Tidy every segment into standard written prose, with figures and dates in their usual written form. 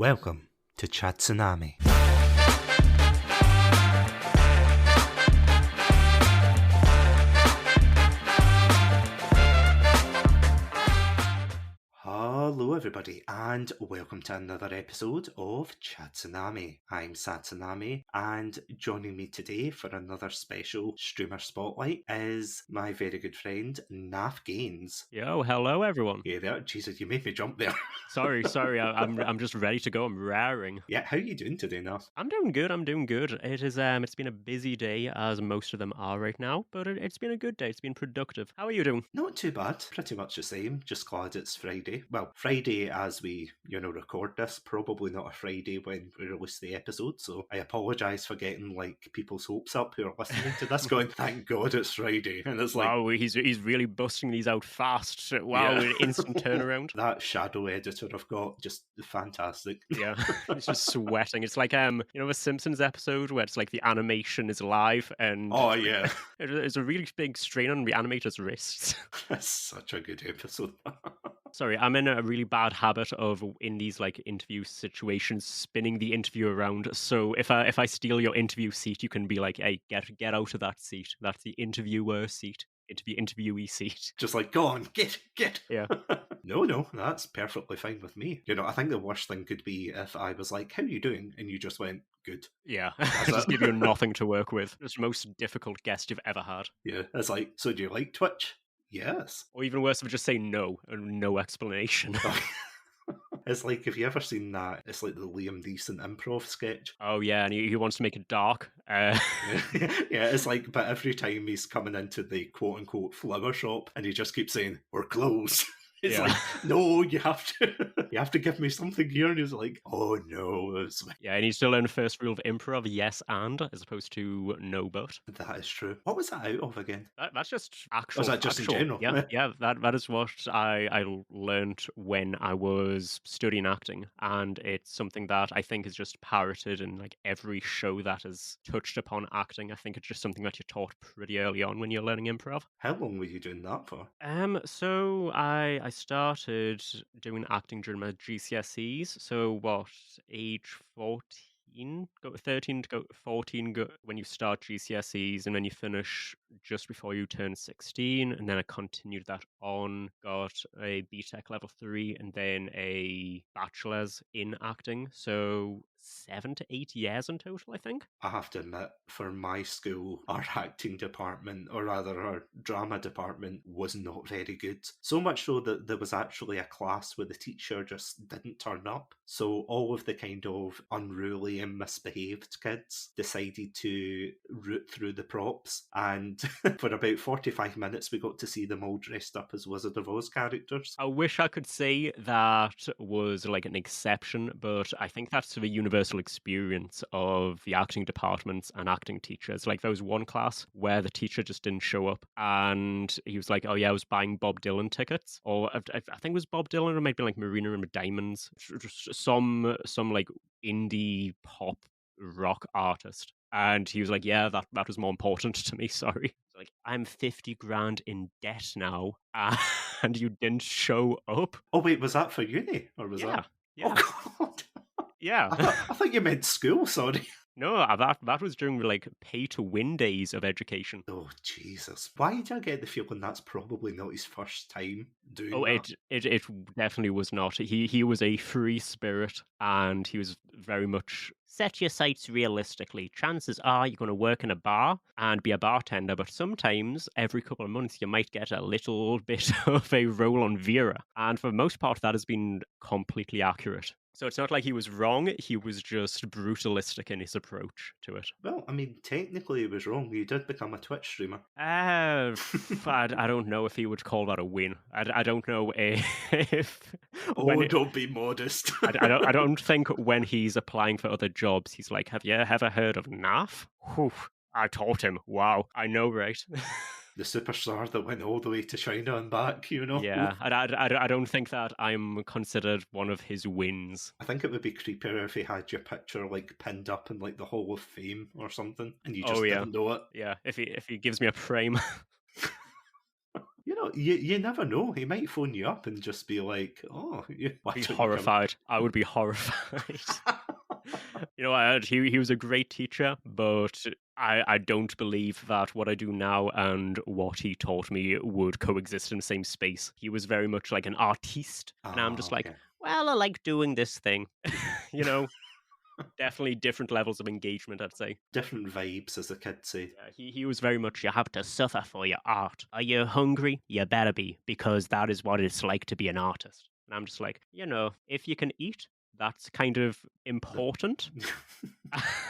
Welcome to Tsunami. Hello everybody and welcome to another episode of Tsunami. I'm Satsunami and joining me today for another special streamer spotlight is my very good friend NaffGaines. Yo, hello everyone. Yeah, there. Jesus, you made me jump there. Sorry, I'm just ready to go. I'm raring. Yeah, how are you doing today, Naff? I'm doing good. It's been a busy day as most of them are right now, but it's been a good day. It's been productive. How are you doing? Not too bad. Pretty much the same. Just glad it's Friday. Well, Friday as we, record this. Probably not a Friday when we release the episode. So I apologise for getting people's hopes up who are listening to this, going, "Thank God it's Friday," and it's like, wow, he's really busting these out fast. Wow, yeah. Instant turnaround. That shadow editor I've got, just fantastic. Yeah, it's just sweating. It's like a Simpsons episode where it's like the animation is live and Oh yeah, it's a really big strain on the animator's wrists. that's such a good episode. Sorry, I'm in a really bad habit of in these like interview situations spinning the interview around. So if I steal your interview seat, you can be like, "Hey, get out of that seat. That's the interviewer seat, interviewee seat." Just like, go on, get. Yeah. No, that's perfectly fine with me. I think the worst thing could be if I was like, "How are you doing?" and you just went, "Good." Yeah, That's just it. give you nothing to work with. Just the most difficult guest you've ever had. Yeah, it's like, "So do you like Twitch?" Yes. Or even worse, if just say no and no explanation. It's like, have you ever seen that? It's like the Liam Neeson improv sketch. Oh yeah, and he wants to make it dark. Yeah, it's like, but every time he's coming into the quote unquote flower shop and he just keeps saying, "We're closed." It's Yeah. like, no, you have to give me something here. And he's like, "Oh no." It's like, Yeah, and he's still learn the first rule of improv: yes and, as opposed to no but. that is true. What was that out of again? That's just Or actual. was that just in general? Yeah. That is what I learned when I was studying acting, and it's something that I think is just parroted in like every show that has touched upon acting. I think it's just something that you're taught pretty early on when you're learning improv. How long were you doing that for? So I started doing acting during my GCSEs. So what, age 14, go 13 to go 14 go, when you start GCSEs, and then you finish just before you turn 16, and then I continued that on, got a BTEC level 3 and then a bachelor's in acting. So 7 to 8 years in total, I think. I have to admit, for my school, our acting department, or rather our drama department, was not very good. So much so that there was actually a class where the teacher just didn't turn up. So all of the kind of unruly and misbehaved kids decided to root through the props. And for about 45 minutes, we got to see them all dressed up as Wizard of Oz characters. I wish I could say that was like an exception, but I think that's the universal experience of the acting departments and acting teachers. Like there was one class where the teacher just didn't show up, and he was like, "Oh yeah, I was buying Bob Dylan tickets," or I think it was Bob Dylan, or maybe like Marina and the Diamonds, just some like indie pop rock artist. And he was like, "Yeah, that was more important to me. Sorry." Like, "I'm 50 grand in debt now, and you didn't show up." Oh wait, was that for uni? Or was Yeah, that... yeah, Oh god. yeah. I thought you meant school, sorry. No, that was during like pay to win days of education. Oh, Jesus. Why do I get the feeling that's probably not his first time doing Oh, that? it definitely was not. He was a free spirit, and he was very much set your sights realistically. Chances are you're going to work in a bar and be a bartender, but sometimes every couple of months you might get a little bit of a role on Vera, and for the most part that has been completely accurate. So it's not like he was wrong, he was just brutalistic in his approach to it. Well, I mean, technically he was wrong. You did become a Twitch streamer. I don't know if he would call that a win. I don't know if Oh, don't be modest. I don't think when he's applying for other jobs he's like, "Have you ever heard of NAF? Whew, I taught him. Wow, I know, right?" The superstar that went all the way to China and back, Yeah, I don't think that I'm considered one of his wins. I think it would be creepier if he had your picture pinned up in the Hall of Fame or something, and you just Oh yeah, didn't know it. yeah. If he gives me a frame. you never know. He might phone you up and just be like, "Oh, why Be don't you come?" horrified. I would be horrified. He was a great teacher, but I don't believe that what I do now and what he taught me would coexist in the same space. He was very much like an artiste, and I'm just Oh, like, okay. well, I like doing this thing. you know, Definitely different levels of engagement, I'd say. Different vibes, as the kids say. Yeah, he was very much, you have to suffer for your art. Are you hungry? You better be, because that is what it's like to be an artist. And I'm just like, if you can eat, that's kind of The- important.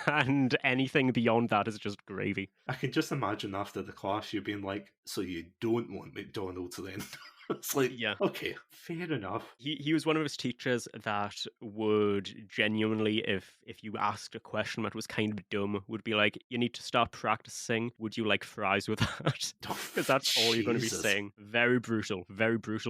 And anything beyond that is just gravy. I can just imagine after the class you being like, "So you don't want McDonald's then?" It's like, Yeah. okay, fair enough. He was one of those teachers that would genuinely, if you asked a question that was kind of dumb, would be like, you need to start practicing. Would you like fries with that? Oh, Because that's all you're going to be Jesus. saying. Very brutal,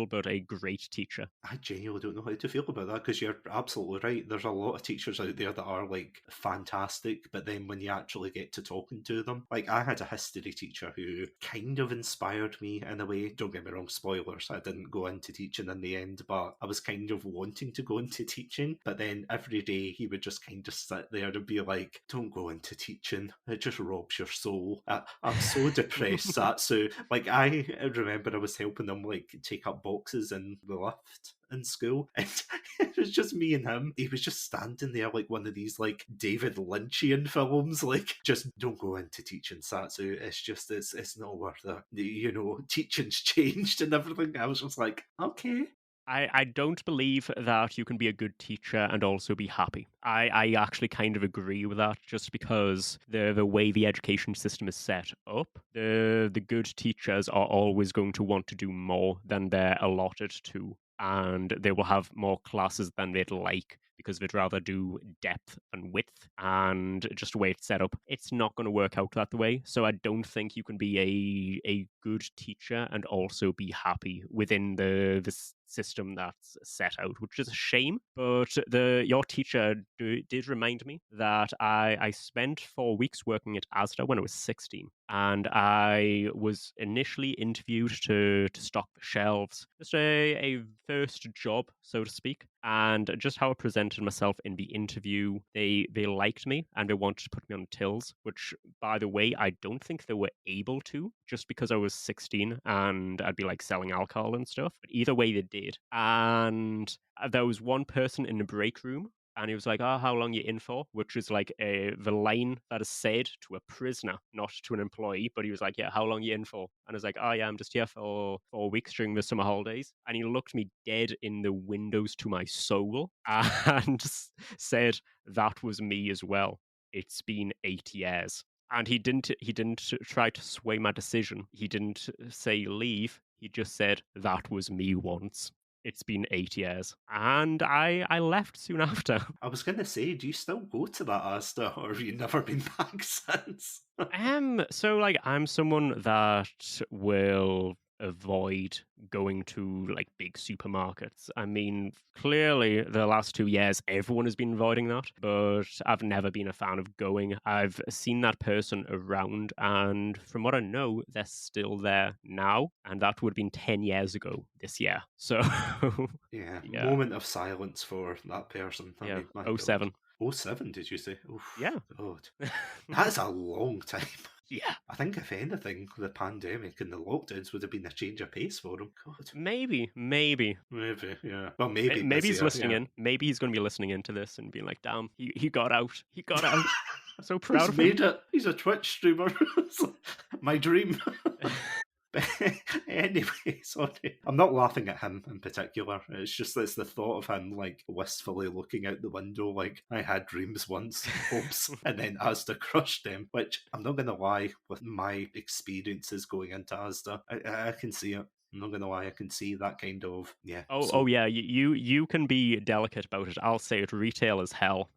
but a great teacher. I genuinely don't know how to feel about that because you're absolutely right. There's a lot of teachers out there that are like fantastic, but then when you actually get to talking to them, like I had a history teacher who kind of inspired me in a way. Don't get me wrong, spoilers, I didn't go into teaching in the end, but I was kind of wanting to go into teaching. But then every day he would just kind of sit there and be like, "Don't go into teaching, it just robs your soul." I'm so depressed, Satsu. Like, I remember I was helping him like take up boxes in the lift in school, and it was just me and him. He was just standing there like one of these like David Lynchian films, like, just don't go into teaching, Satsu. It's not worth it. Teaching's changed and everything. I was just like, okay. I don't believe that you can be a good teacher and also be happy. I actually kind of agree with that, just because the way the education system is set up, the good teachers are always going to want to do more than they're allotted to, and they will have more classes than they'd like because they'd rather do depth and width, and just the way it's set up, it's not going to work out that way. So I don't think you can be a good teacher and also be happy within the system that's set out, which is a shame. But your teacher did remind me that I spent 4 weeks working at Asda when I was 16, and I was initially interviewed to stock the shelves, just a first job, so to speak. And just how I presented myself in the interview, they liked me and they wanted to put me on the tills, which, by the way, I don't think they were able to, just because I was 16 and I'd be like selling alcohol and stuff. But either way, they did. And there was one person in the break room, and he was like, "Oh, how long you in for?" Which is like the line that is said to a prisoner, not to an employee. But he was like, "Yeah, how long you in for?" And I was like, "Oh yeah, I'm just here for 4 weeks during the summer holidays." And he looked me dead in the windows to my soul and said, "That was me as well. It's been 8 years." And he didn't try to sway my decision. He didn't say leave. He just said, "That was me once. It's been 8 years." And I left soon after. I was gonna say, do you still go to that Asda, or have you never been back since? So like I'm someone that will avoid going to like big supermarkets. I mean, clearly the last 2 years everyone has been avoiding that, but I've never been a fan of going. I've seen that person around, and from what I know, they're still there now, and that would have been 10 years ago this year. So Yeah, yeah. moment of silence for that person. I Yeah. mean, my Oh God. seven. Oh, 07, did you say? Oof, Yeah. God. That's a long time. Yeah. I think, if anything, the pandemic and the lockdowns would have been a change of pace for him. God. Maybe, maybe. Maybe, yeah. Well, maybe Maybe he's busier, listening yeah. in. Maybe he's going to be listening into this and being like, "Damn, he got out. He got out. I'm so proud He's of him." made it. He's a Twitch streamer. It's like my dream. But anyway, sorry. I'm not laughing at him in particular. It's the thought of him like wistfully looking out the window like, I had dreams once, hopes, and then Asda crushed them, which I'm not gonna lie, with my experiences going into Asda, I can see it. I'm not gonna lie, I can see that kind of, yeah. Oh So yeah, you can be delicate about it. I'll say it. Retail is hell.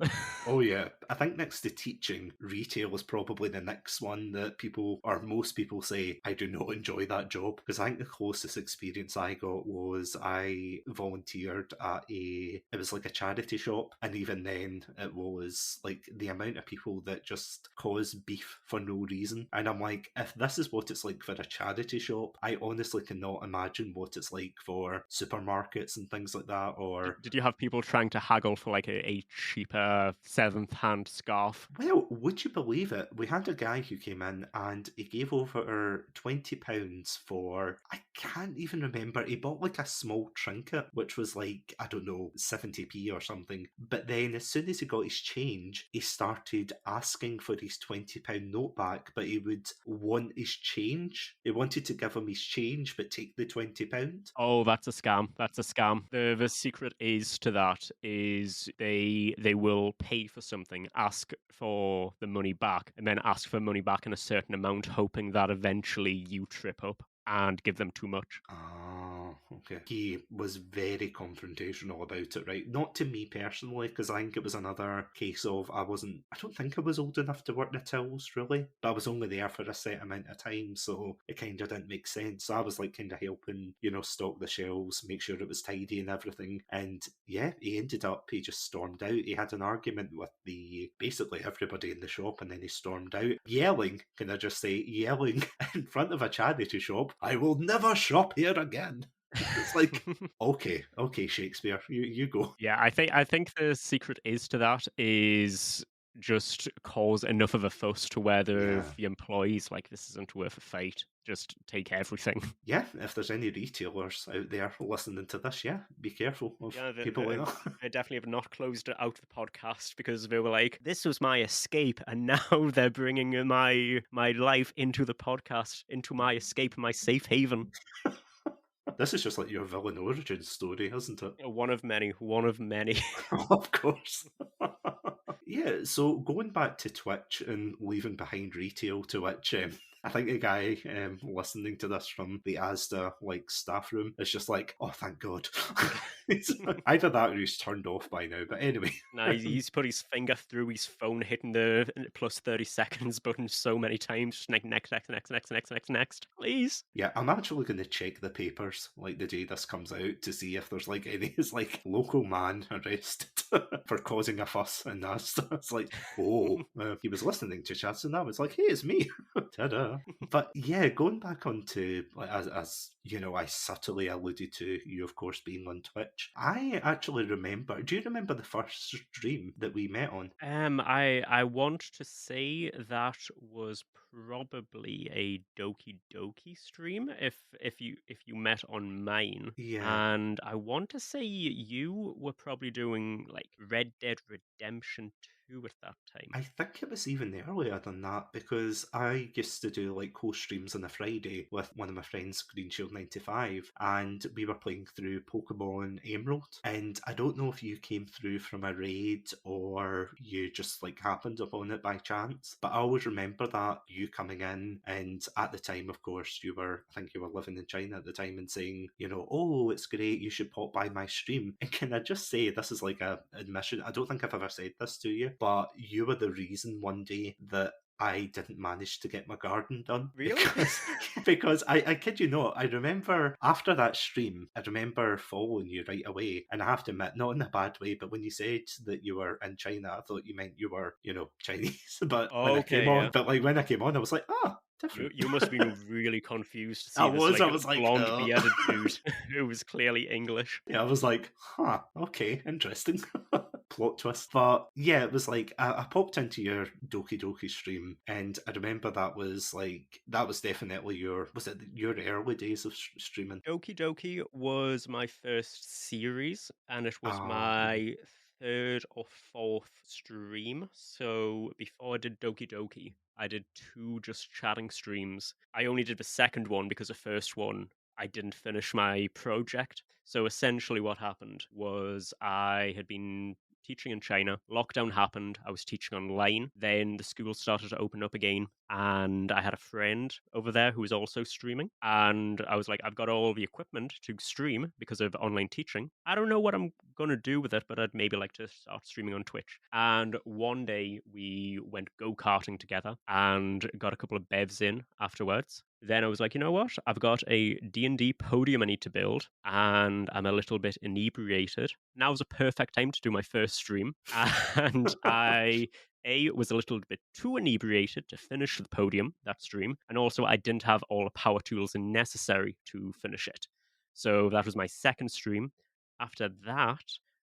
oh yeah, I think next to teaching, retail is probably the next one that people, or most people, say I do not enjoy that job, because I think the closest experience I got was I volunteered at it was like a charity shop, and even then it was like the amount of people that just cause beef for no reason, and I'm like, if this is what it's like for a charity shop, I honestly cannot imagine what it's like for supermarkets and things like that, or Did you have people trying to haggle for like a cheaper seventh hand scarf? well, would you believe it? We had a guy who came in and he gave over £20 for, I can't even remember, he bought like a small trinket, which was like, I don't know, 70p or something. But then as soon as he got his change, he started asking for his £20 note back, but he would want his change. He wanted to give him his change, but take the £20. Oh, that's a scam. That's a scam. The secret is to that is they will pay for something, ask for the money back, and then ask for money back in a certain amount, hoping that eventually you trip up and give them too much. Ah, okay. He was very confrontational about it, right? Not to me personally, because I think it was another case of I don't think I was old enough to work the tills, really. But I was only there for a set amount of time, so it kind of didn't make sense. So I was like kind of helping, stock the shelves, make sure it was tidy and everything. And yeah, he just stormed out. He had an argument with basically everybody in the shop, and then he stormed out, yelling, can I just say, yelling in front of a charity shop, I will never shop here again. It's like, okay, Shakespeare, you go. Yeah, I think the secret is to that is just cause enough of a fuss to where Yeah. the employees like this isn't worth a fight. Just take everything. Yeah, if there's any retailers out there listening to this, yeah, be careful of Yeah, people like that. they definitely have not closed it out the podcast because they were like, "This was my escape," and now they're bringing my life into the podcast, into my escape, my safe haven. This is just like your villain origin story, isn't it? One of many, one of many. Of course. Yeah, so going back to Twitch and leaving behind retail, to which I think a guy listening to this from the Asda staff room is just like, oh, thank God. It's either that or he's turned off by now. But anyway, Now he's put his finger through his phone, hitting the plus 30 seconds button so many times. Just next, please. yeah, I'm actually going to check the papers like the day this comes out to see if there's any local man arrested for causing a fuss and Asda. It's like, oh, he was listening to chats and now it's like, hey, it's me. Ta-da. But yeah, going back onto as I subtly alluded to you, of course, being on Twitch. I actually remember. Do you remember the first stream that we met on? I want to say that was probably a Doki Doki stream if you met on mine, Yeah, and I want to say you were probably doing like Red Dead Redemption 2 at that time. I think it was even earlier than that because I used to do co-streams on a Friday with one of my friends, Green Shield 95, and we were playing through Pokemon Emerald. And I don't know if you came through from a raid or you just happened upon it by chance, but I always remember that you coming in, and at the time, of course, I think you were living in China at the time, and saying, oh, it's great, you should pop by my stream. And can I just say, this is like a admission, I don't think I've ever said this to you, but you were the reason one day that I didn't manage to get my garden done Really? because I kid you not, I remember after that stream, I remember following you right away, and I have to admit, not in a bad way, but when you said that you were in China, I thought you meant you were, Chinese. But when I came Okay, on, yeah. I was like, ah, different. You must have been really confused to I see this was, like I was like, blonde bearded dude who was clearly English. yeah, I was like, huh, okay, interesting. Plot twist. But yeah, it was I popped into your Doki Doki stream, and I remember that was definitely was it your early days of streaming? Doki Doki was my first series, and it was Ah, okay. my third or fourth stream. So before I did Doki Doki, I did two just chatting streams. I only did the second one because the first one I didn't finish my project. So essentially, what happened was I had been teaching in China. Lockdown happened. I was teaching online. Then the school started to open up again. And I had a friend over there who was also streaming. And I was like, I've got all the equipment to stream because of online teaching. I don't know what I'm going to do with it, but I'd maybe like to start streaming on Twitch. And one day we went go karting together and got a couple of bevs in afterwards. Then I was like, you know what? I've got a D&D podium I need to build, and I'm a little bit inebriated. Now's a perfect time to do my first stream. And I A, was a little bit too inebriated to finish the podium, that stream, and also I didn't have all the power tools necessary to finish it. So that was my second stream. After that,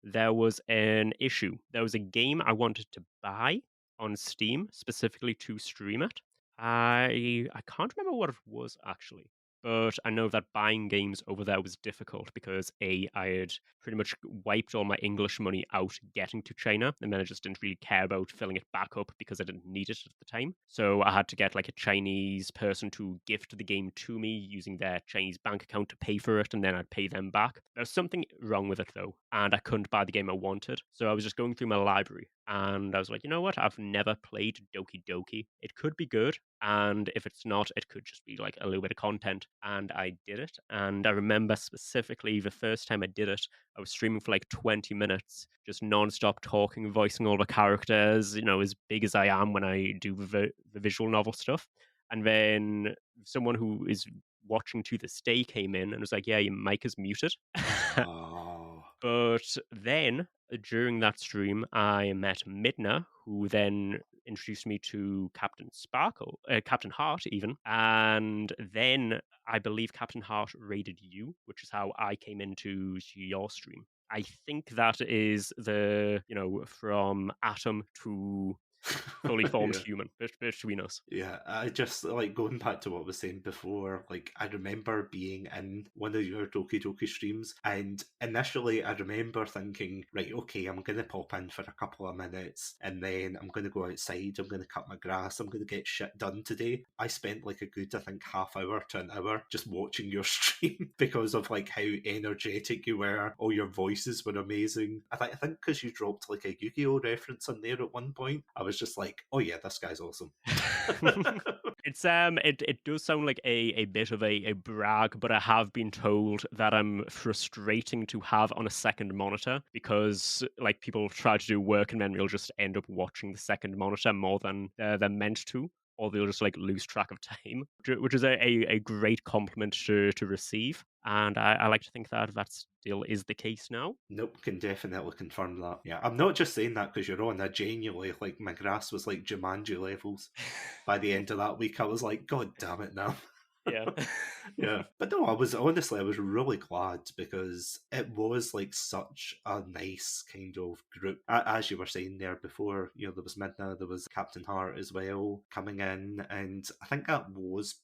there was an issue. There was a game I wanted to buy on Steam specifically to stream it. I can't remember what it was actually, but I know that buying games over there was difficult because I had pretty much wiped all my English money out getting to China, and then I just didn't really care about filling it back up because I didn't need it at the time. So I had to get like a Chinese person to gift the game to me using their Chinese bank account to pay for it, and then I'd pay them back. There was something wrong with it though, and I couldn't buy the game I wanted. So I was just going through my library, and I was like, you know what? I've never played Doki Doki. It could be good, and if it's not, it could just be like a little bit of content. And I did it. And I remember specifically the first time I did it, I was streaming for like 20 minutes, just non-stop talking, voicing all the characters, as big as I am when I do the visual novel stuff. And then someone who is watching to this day came in and was like, yeah, your mic is muted. Oh, But then during that stream, I met Midna, who then introduced me to Captain Hart, even. And then I believe Captain Hart raided you, which is how I came into your stream. I think that is from atom to fully formed yeah. human between us. Yeah, I just like going back to what I was saying before. Like, I remember being in one of your Doki Doki streams, and initially I remember thinking, right, okay, I'm going to pop in for a couple of minutes, and then I'm going to go outside, I'm going to cut my grass, I'm going to get shit done today. I spent like a good, I think, half hour to an hour just watching your stream because of like how energetic you were. All your voices were amazing. I think because you dropped like a Yu-Gi-Oh reference in there at one point, I was just like, oh yeah, this guy's awesome. It does sound like a bit of a brag, but I have been told that I'm frustrating to have on a second monitor because like people try to do work and then we'll just end up watching the second monitor more than they're meant to, or they'll just like lose track of time, which is a great compliment to receive. And I like to think that that still is the case now. Nope, can definitely confirm that. Yeah, I'm not just saying that because you're on. I genuinely, like, my grass was like Jumanji levels. By the end of that week, I was like, God damn it now. Yeah. Yeah, but no, I was honestly, I was really glad because it was like such a nice kind of group. As you were saying there before, there was Midna, there was Captain Hart as well coming in, and I think that was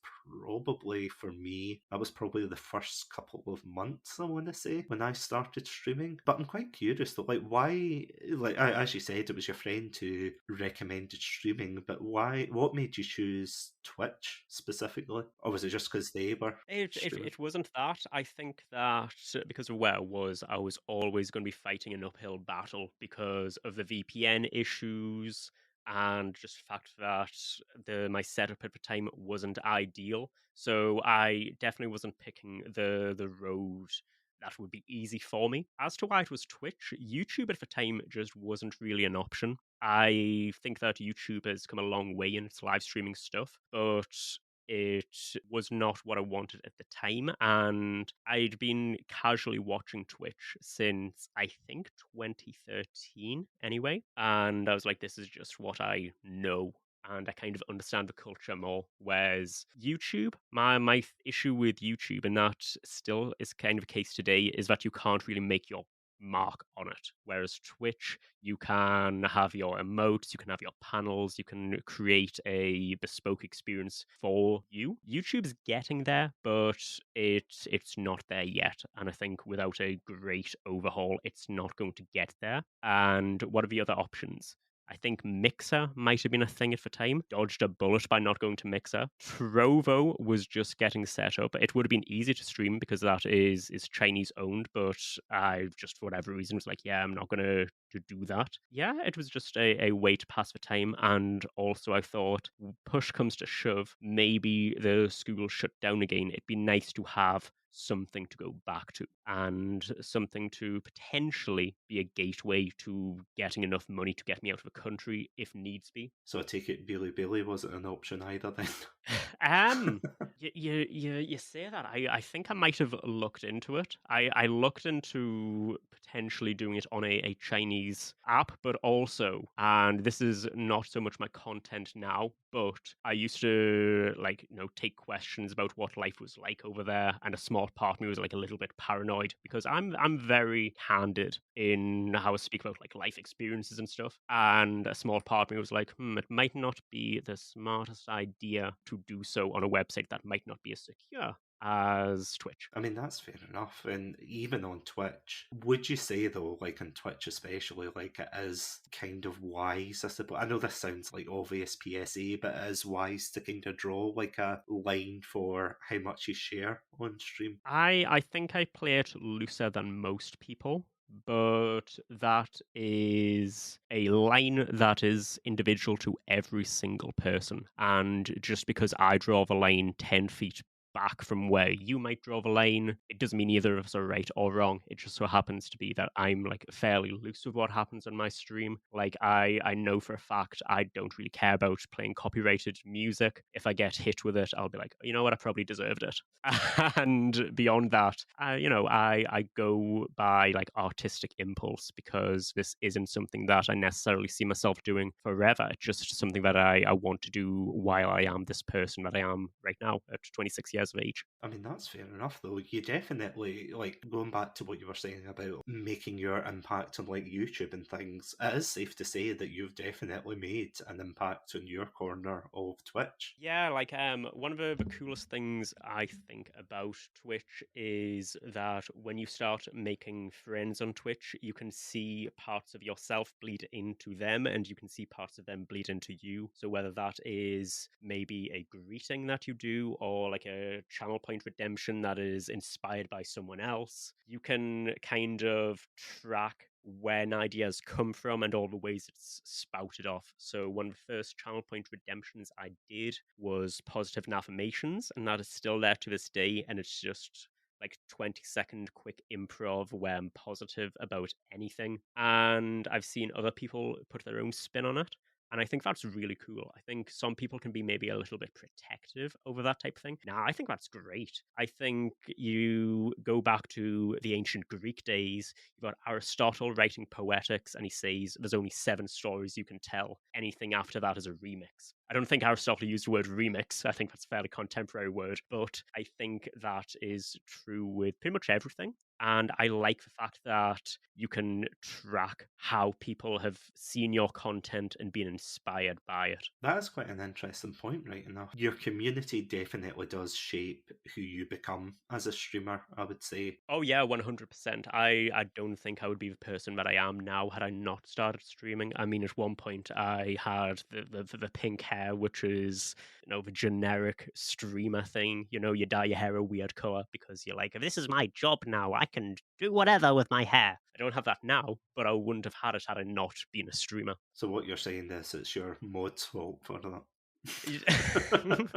probably for me, that was probably the first couple of months, I want to say, when I started streaming. But I'm quite curious though, like, why, like, as you said, it was your friend who recommended streaming, but why, what made you choose Twitch specifically? Or was it just because they were streaming? It wasn't that. I think that because of where I was always going to be fighting an uphill battle because of the VPN issues and just the fact that my setup at the time wasn't ideal. So I definitely wasn't picking the road that would be easy for me. As to why it was Twitch, YouTube at the time just wasn't really an option. I think that YouTube has come a long way in its live streaming stuff, but it was not what I wanted at the time. And I'd been casually watching Twitch since I think 2013 anyway. And I was like, this is just what I know. And I kind of understand the culture more. Whereas YouTube, my issue with YouTube, and that still is kind of a case today, is that you can't really make your mark on it. Whereas Twitch, you can have your emotes, you can have your panels, you can create a bespoke experience for you. YouTube's getting there, but it's not there yet. And I think without a great overhaul, it's not going to get there. And what are the other options? I think Mixer might have been a thing at the time. Dodged a bullet by not going to Mixer. Trovo was just getting set up. It would have been easy to stream because that is Chinese owned, but I just for whatever reason was like, yeah, I'm not gonna to do that. Yeah, it was just a way to pass the time, and also I thought push comes to shove, maybe the school will shut down again. It'd be nice to have something to go back to and something to potentially be a gateway to getting enough money to get me out of the country if needs be. So I take it Billy Billy wasn't an option either then. Um, you say that. I think I might have looked into it. I looked into potentially doing it on a Chinese app, but also, and this is not so much my content now, but I used to take questions about what life was like over there, and a small part of me was like a little bit paranoid because I'm very candid in how I speak about like life experiences and stuff, and a small part of me was like, it might not be the smartest idea to do so on a website that might not be as secure as Twitch. I mean, that's fair enough. And even on Twitch, would you say, though, like on Twitch especially, like it is kind of wise, I suppose? I know this sounds like obvious PSA, but it is wise to kind of draw like a line for how much you share on stream. I think I play it looser than most people, but that is a line that is individual to every single person. And just because I draw the line 10 feet back from where you might draw the line, it doesn't mean either of us are right or wrong. It just so happens to be that I'm like fairly loose with what happens on my stream. Like I know for a fact I don't really care about playing copyrighted music. If I get hit with it, I'll be like, you know what, I probably deserved it. And beyond that, I go by like artistic impulse because this isn't something that I necessarily see myself doing forever. It's just something that I want to do while I am this person that I am right now at 26 years of age. I mean, that's fair enough, though. You definitely, like, going back to what you were saying about making your impact on, like, YouTube and things, it is safe to say that you've definitely made an impact on your corner of Twitch. Yeah, like one of the coolest things I think about Twitch is that when you start making friends on Twitch, you can see parts of yourself bleed into them and you can see parts of them bleed into you. So whether that is maybe a greeting that you do or like a channel point redemption that is inspired by someone else, you can kind of track when ideas come from and all the ways it's spouted off. So one of the first channel point redemptions I did was positive affirmations, and that is still there to this day. And it's just like 20-second quick improv where I'm positive about anything. And I've seen other people put their own spin on it. And I think that's really cool. I think some people can be maybe a little bit protective over that type of thing. Now, I think that's great. I think you go back to the ancient Greek days, you've got Aristotle writing Poetics, and he says there's only 7 stories you can tell. Anything after that is a remix. I don't think Aristotle used the word remix. I think that's a fairly contemporary word, but I think that is true with pretty much everything. And I like the fact that you can track how people have seen your content and been inspired by it. That is quite an interesting point, right enough. Your community definitely does shape who you become as a streamer, I would say. Oh yeah, 100%. I don't think I would be the person that I am now had I not started streaming. I mean, at one point I had the pink hair, which is the generic streamer thing. You dye your hair a weird color because you're like, this is my job now. I can do whatever with my hair. I don't have that now, but I wouldn't have had it had I not been a streamer. So what you're saying is it's your mod's fault for Y- that.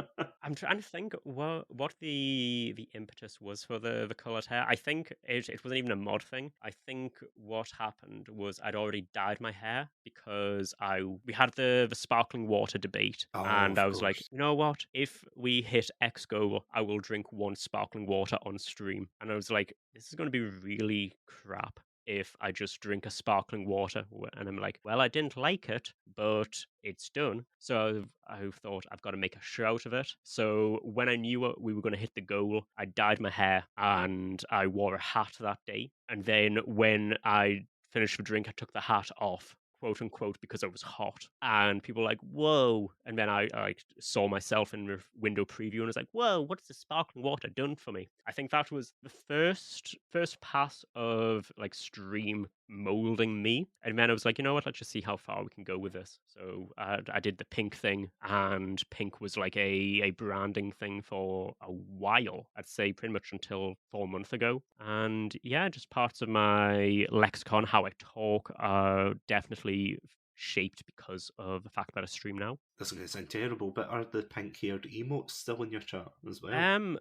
I'm trying to think what the impetus was for the colored hair. I think it wasn't even a mod thing. I think what happened was I'd already dyed my hair because I we had the sparkling water debate, Oh, and of I was like, course. you know what? If we hit X goal, I will drink 1 sparkling water on stream. And I was like, this is going to be really crap if I just drink a sparkling water. And I'm like, well, I didn't like it, but it's done. So I thought I've got to make a show out of it. So when I knew we were going to hit the goal, I dyed my hair and I wore a hat that day. And then when I finished the drink, I took the hat off, quote unquote, because it was hot. And people were like, whoa. And then I saw myself in the window preview and was like, whoa, what's the sparkling water done for me? I think that was the first pass of like stream molding me. And then I was like, you know what, let's just see how far we can go with this. So I did the pink thing, and pink was like a branding thing for a while. I'd say pretty much until 4 months ago. And yeah, just parts of my lexicon, how I talk, are definitely shaped because of the fact that I stream now. This is going to sound terrible, but are the pink haired emotes still in your chat as well? Um,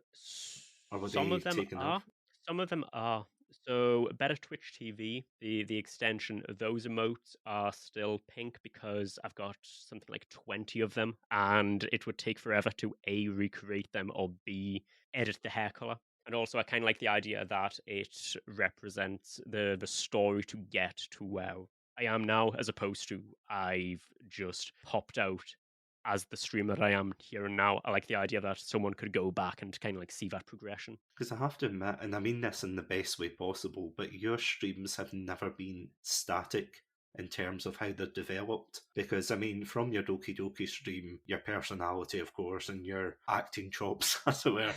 Or were Some they of them taken are. off? Some of them are. So Better Twitch TV, the extension, those emotes are still pink because I've got something like 20 of them, and it would take forever to A, recreate them, or B, edit the hair color. And also I kind of like the idea that it represents the story to get to where I am now, as opposed to I've just popped out as the streamer I am here and now. I like the idea that someone could go back and kind of like see that progression. Because I have to admit, and I mean this in the best way possible, but your streams have never been static in terms of how they're developed. Because, I mean, from your Doki Doki stream, your personality, of course, and your acting chops, as it were,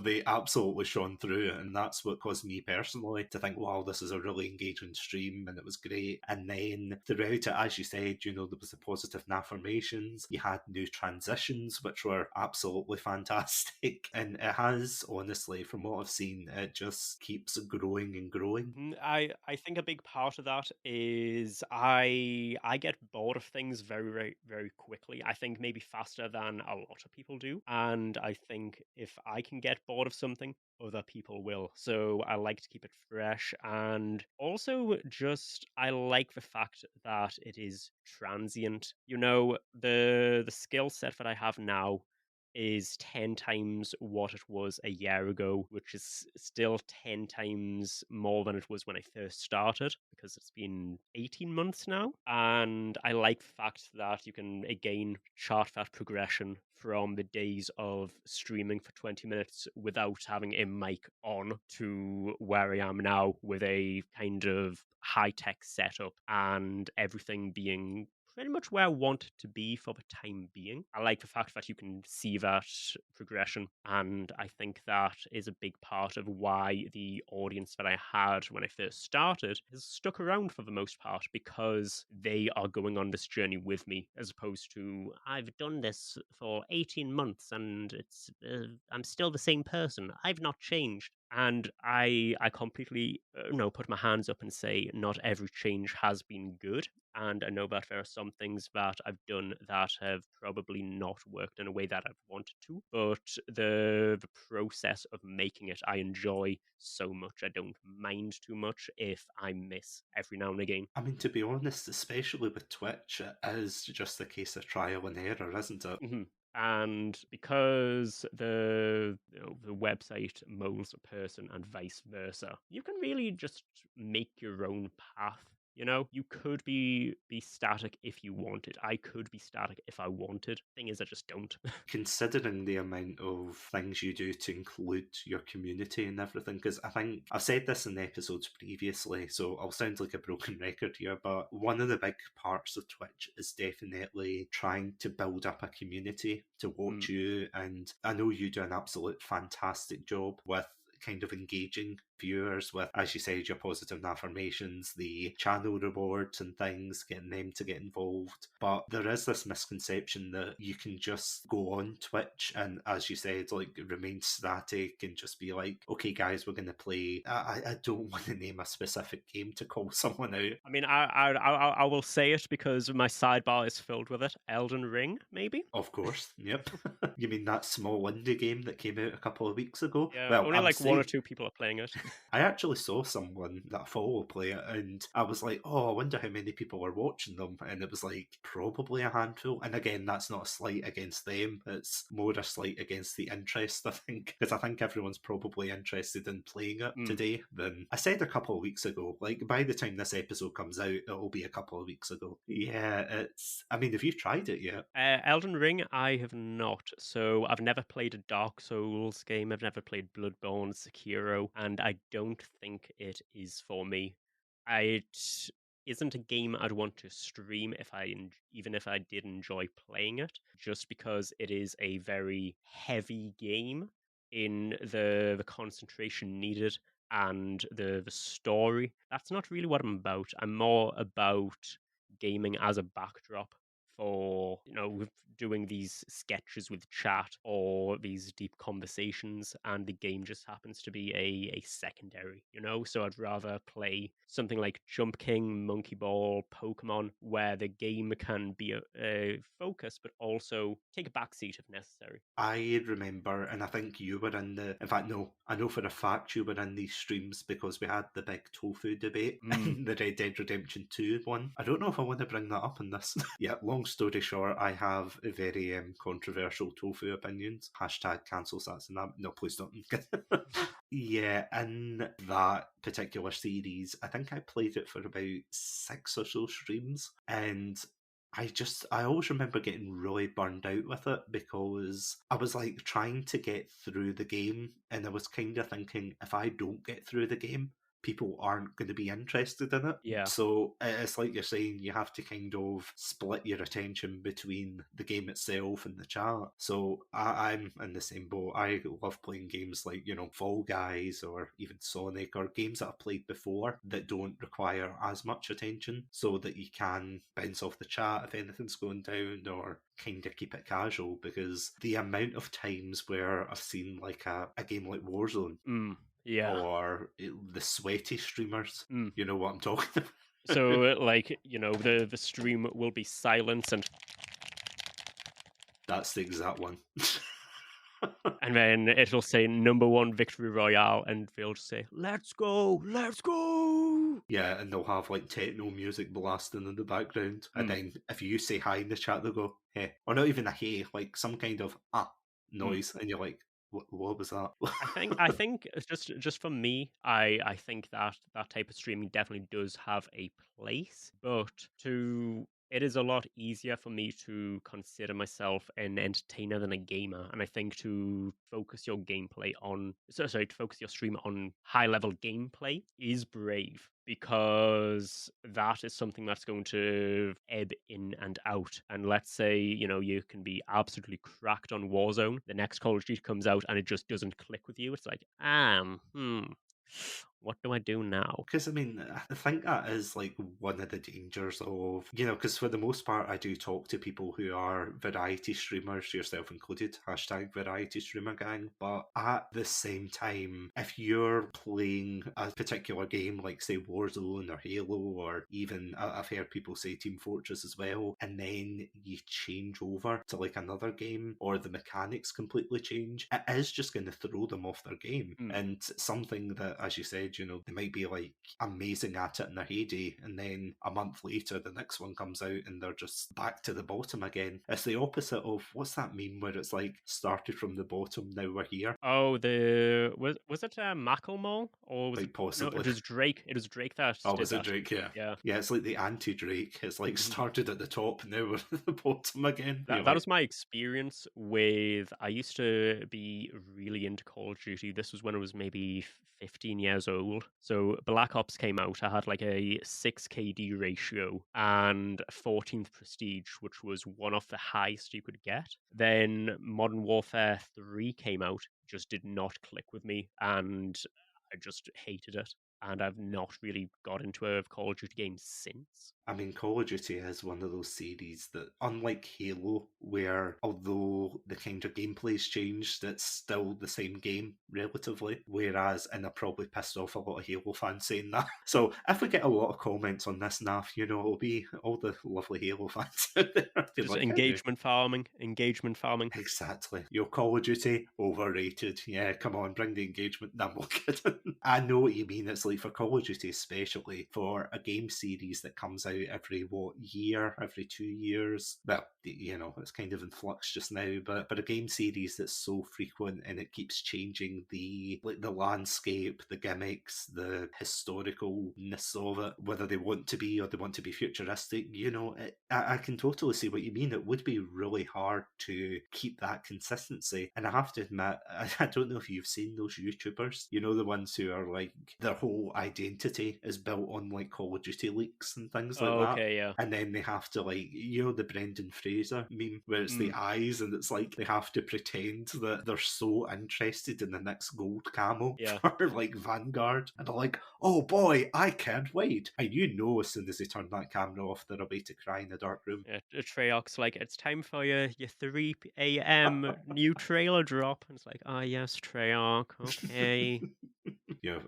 they absolutely shone through. And that's what caused me personally to think, wow, this is a really engaging stream, and it was great. And then throughout it, as you said, there was the positive affirmations, you had new transitions, which were absolutely fantastic. And it has, honestly, from what I've seen, it just keeps growing and growing. I think a big part of that is I get bored of things very, very, very quickly. I think maybe faster than a lot of people do. And I think if I can get bored of something, other people will. So I like to keep it fresh. And also just I like the fact that it is transient. The skill set that I have now is 10 times what it was a year ago, which is still 10 times more than it was when I first started because it's been 18 months now. And I like the fact that you can again chart that progression from the days of streaming for 20 minutes without having a mic on to where I am now with a kind of high tech setup and everything being pretty much where I want it to be for the time being. I like the fact that you can see that progression, and I think that is a big part of why the audience that I had when I first started has stuck around for the most part because they are going on this journey with me, as opposed to I've done this for 18 months and I'm still the same person. I've not changed. And I completely put my hands up and say not every change has been good, and I know that there are some things that I've done that have probably not worked in a way that I've wanted to, but the process of making it I enjoy so much. I don't mind too much if I miss every now and again. I mean, to be honest, especially with Twitch, it is just a case of trial and error, isn't it? hmm And because the website molds a person and vice versa, you can really just make your own path. You could be static if you wanted. I could be static if I wanted. Thing is, I just don't. Considering the amount of things you do to include your community and everything, because I think I've said this in the episodes previously, so I'll sound like a broken record here, but one of the big parts of Twitch is definitely trying to build up a community to Mm. watch you, and I know you do an absolute fantastic job with kind of engaging viewers with, as you said, your positive affirmations, the channel rewards and things, getting them to get involved. But there is this misconception that you can just go on Twitch and, as you said, like remain static and just be like, okay, guys, we're going to play. I don't want to name a specific game to call someone out. I mean, I will say it because my sidebar is filled with it. Elden Ring, maybe. Of course, yep. You mean that small indie game that came out a couple of weeks ago? Yeah, Well, only I'm like one or saying two people are playing it. I actually saw someone that I follow play it, and I was like, oh, I wonder how many people are watching them. And it was like, probably a handful. And again, that's not a slight against them, it's more a slight against the interest, I think. Because I think everyone's probably interested in playing it Mm. today. Then I said a couple of weeks ago, like by the time this episode comes out, it'll be a couple of weeks ago. Yeah, I mean, have you tried it yet? Elden Ring, I have not. So I've never played a Dark Souls game. I've never played Bloodborne, Sekiro, and I don't think it is for me. It isn't a game I'd want to stream even if I did enjoy playing it, just because it is a very heavy game in the concentration needed and the story. That's not really what I'm about. I'm more about gaming as a backdrop for, doing these sketches with chat or these deep conversations, and the game just happens to be a secondary, So I'd rather play something like Jump King, Monkey Ball, Pokemon, where the game can be a focus, but also take a backseat if necessary. I remember, and I think you were in fact, no, I know for a fact you were in these streams because we had the big tofu debate Mm, in the Red Dead Redemption 2 one. I don't know if I want to bring that up in this. Yeah, long story short, I have a very controversial tofu opinions. Hashtag cancel Satsunami. No, please don't. Yeah, in that particular series, I think I played it for about 6 or so streams, and I always remember getting really burned out with it because I was like trying to get through the game, and I was kind of thinking if I don't get through the game, people aren't going to be interested in it. yeah. So it's like you're saying, you have to kind of split your attention between the game itself and the chat. So I'm in the same boat. I love playing games like, Fall Guys or even Sonic, or games that I've played before that don't require as much attention, so that you can bounce off the chat if anything's going down, or kind of keep it casual, because the amount of times where I've seen like a game like Warzone Mm, yeah. or the sweaty streamers, Mm. you know what I'm talking So, about. like, the stream will be silent, That's the exact one. and then it'll say number one victory royale, and they'll just say, "Let's go, let's go." Yeah, and they'll have like techno music blasting in the background. And Mm, then if you say hi in the chat, they'll go, hey. Or not even a hey, like some kind of mm. noise. And you're like, what was that? I think it's just for me, I think that that type of streaming definitely does have a place, but to it is a lot easier for me to consider myself an entertainer than a gamer, and I think to focus your gameplay on, sorry, to focus your stream on high level gameplay is brave, because that is something that's going to ebb in and out. And let's say, you can be absolutely cracked on Warzone. The next Call of Duty comes out and it just doesn't click with you. It's like, what do I do now? Because I mean, I think that is like one of the dangers of, because for the most part, I do talk to people who are variety streamers, yourself included, hashtag variety streamer gang. But at the same time, if you're playing a particular game, like say Warzone or Halo, or even I've heard people say Team Fortress as well, and then you change over to like another game, or the mechanics completely change, it is just going to throw them off their game. Mm. And something that, as you said, they might be like amazing at it in their heyday, and then a month later the next one comes out and they're just back to the bottom again. It's the opposite of, what's that meme where it's like, started from the bottom, now we're here? Oh, was it Macklemore, or was it, Like no? It possibly. was Drake. It was Drake that Oh, did was it that. Drake? Yeah. Yeah. Yeah, it's like the anti-Drake. It's like Mhm. started at the top, now we're at the bottom again. You're That like, was my experience with. I used to be really into Call of Duty. This was when I was maybe 15 years old. So Black Ops came out. I had like a 6 KD ratio and 14th prestige, which was one of the highest you could get. Then Modern Warfare 3 came out. Just did not click with me, and I just hated it. And I've not really got into a Call of Duty game since. I mean, Call of Duty is one of those series that, unlike Halo, where although the kind of gameplay's changed, it's still the same game, relatively. Whereas, and I probably pissed off a lot of Halo fans saying that. So, if we get a lot of comments on this, Naff, it'll be all the lovely Halo fans out there. They're Just like, engagement farming, engagement farming. exactly. Your Call of Duty, overrated. Yeah, come on, bring the engagement. No, I'm not kidding. I know what you mean. It's like for Call of Duty, especially for a game series that comes out every, year, every 2 years. Well, it's kind of in flux just now, but a game series that's so frequent and it keeps changing the landscape, the gimmicks, the historicalness of it, whether they want to be or they want to be futuristic, I can totally see what you mean. It would be really hard to keep that consistency. And I have to admit, I don't know if you've seen those YouTubers, the ones who are like, their whole whole identity is built on like Call of Duty leaks and things like that. Okay, yeah. And then they have to like the Brendan Fraser meme where it's the Mm, eyes and it's like they have to pretend that they're so interested in the next gold camo yeah. for like Vanguard. And they're like, oh boy, I can't wait. And as soon as they turn that camera off, they're about to cry in a dark room. Yeah, Treyarch's like, it's time for your 3 a.m. new trailer drop. And it's like, ah, yes, Treyarch, okay.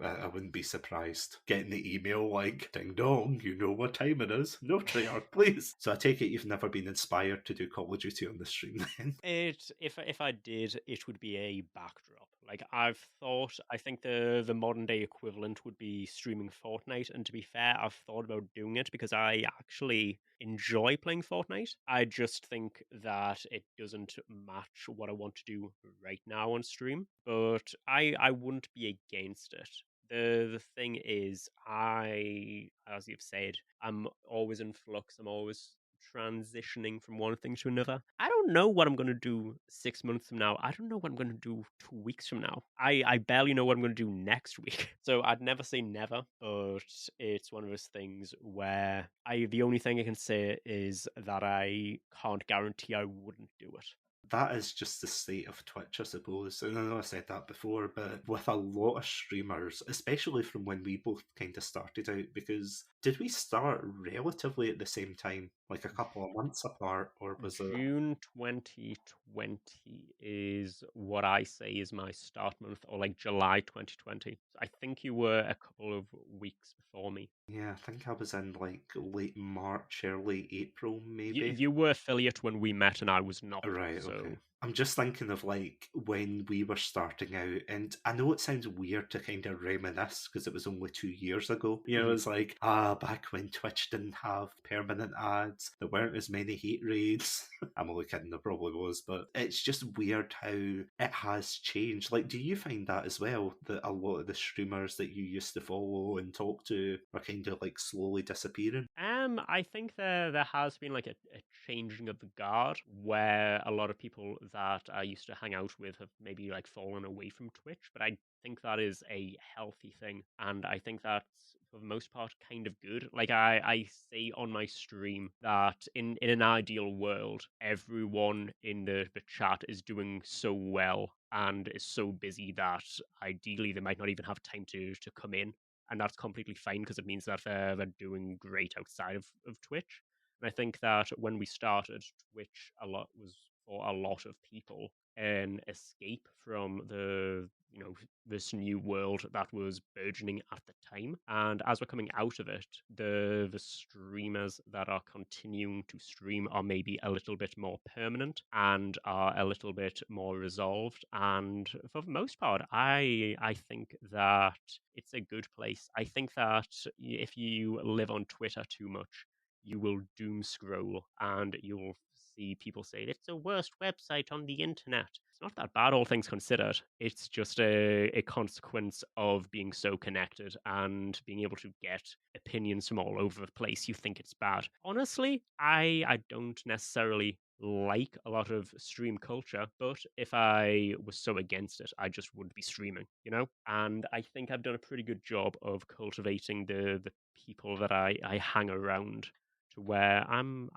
I wouldn't be surprised getting the email like, ding dong, you know what time it is. No, Treyarch, please. So I take it you've never been inspired to do Call of Duty on the stream then? If I did, it would be a backdrop. Like I think the modern day equivalent would be streaming Fortnite. And to be fair, I've thought about doing it because I actually enjoy playing Fortnite. I just think that it doesn't match what I want to do right now on stream. But I wouldn't be against it. The thing is, as you've said, I'm always in flux. I'm always transitioning from one thing to another. I don't know what I'm going to do 6 months from now. I don't know what I'm going to do 2 weeks from now. I barely know what I'm going to do next week. So I'd never say never, but it's one of those things where the only thing I can say is that I can't guarantee I wouldn't do it. That is just the state of Twitch, I suppose. And I know I said that before, but with a lot of streamers, especially from when we both kind of started out, because did we start relatively at the same time, like a couple of months apart, or was it? June 2020 is what I say is my start month, or like July 2020. I think you were a couple of weeks before me. Yeah, I think I was in like late March, early April, maybe. You were affiliate when we met, and I was not. Right, okay. So I'm just thinking of like when we were starting out, and I know it sounds weird to kind of reminisce because it was only 2 years ago. mhm. It's like, back when Twitch didn't have permanent ads, there weren't as many hate raids. I'm only kidding, there probably was, but it's just weird how it has changed. Like, do you find that as well, that a lot of the streamers that you used to follow and talk to are kind of like slowly disappearing? I think there has been like a changing of the guard where a lot of people that I used to hang out with have maybe like fallen away from Twitch, but I think that is a healthy thing, and I think that's for the most part kind of good. Like I say on my stream that in an ideal world, everyone in the chat is doing so well and is so busy that ideally they might not even have time to come in, and that's completely fine because it means that they're doing great outside of Twitch. And I think that when we started, Twitch a lot was for a lot of people an escape from the this new world that was burgeoning at the time. And as we're coming out of it, the streamers that are continuing to stream are maybe a little bit more permanent and are a little bit more resolved. And for the most part, I think that it's a good place. I think that if you live on Twitter too much, you will doom scroll and you'll see people say it's the worst website on the internet. It's not that bad, all things considered. It's just a consequence of being so connected and being able to get opinions from all over the place. You think it's bad. Honestly, I don't necessarily like a lot of stream culture, but if I was so against it, I just wouldn't be streaming, you know? And I think I've done a pretty good job of cultivating the people that I hang around to where I'm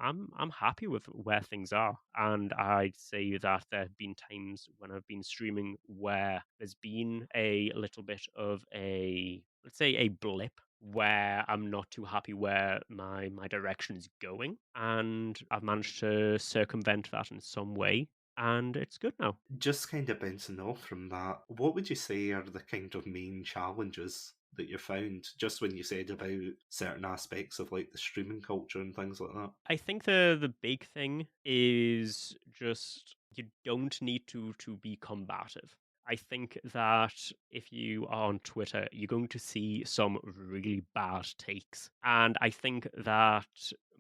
happy with where things are. And I'd say that there have been times when I've been streaming where there's been a little bit of a, let's say, a blip where I'm not too happy where my direction is going, and I've managed to circumvent that in some way, and it's good now. Just kind of bouncing off from that, what would you say are the kind of main challenges that you found just when you said about certain aspects of like the streaming culture and things like that? I think the big thing is just you don't need to be combative. I think that if you are on Twitter, you're going to see some really bad takes. And I think that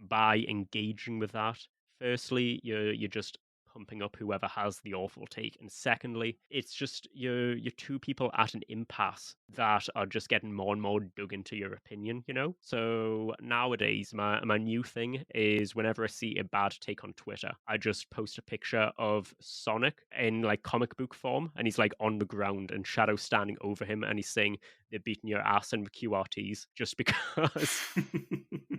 by engaging with that, firstly, you're just pumping up whoever has the awful take. And secondly, it's just you're two people at an impasse that are just getting more and more dug into your opinion, you know? So nowadays my new thing is whenever I see a bad take on Twitter, I just post a picture of Sonic in like comic book form and he's like on the ground and Shadow standing over him and he's saying they're beating your ass in the QRTs just because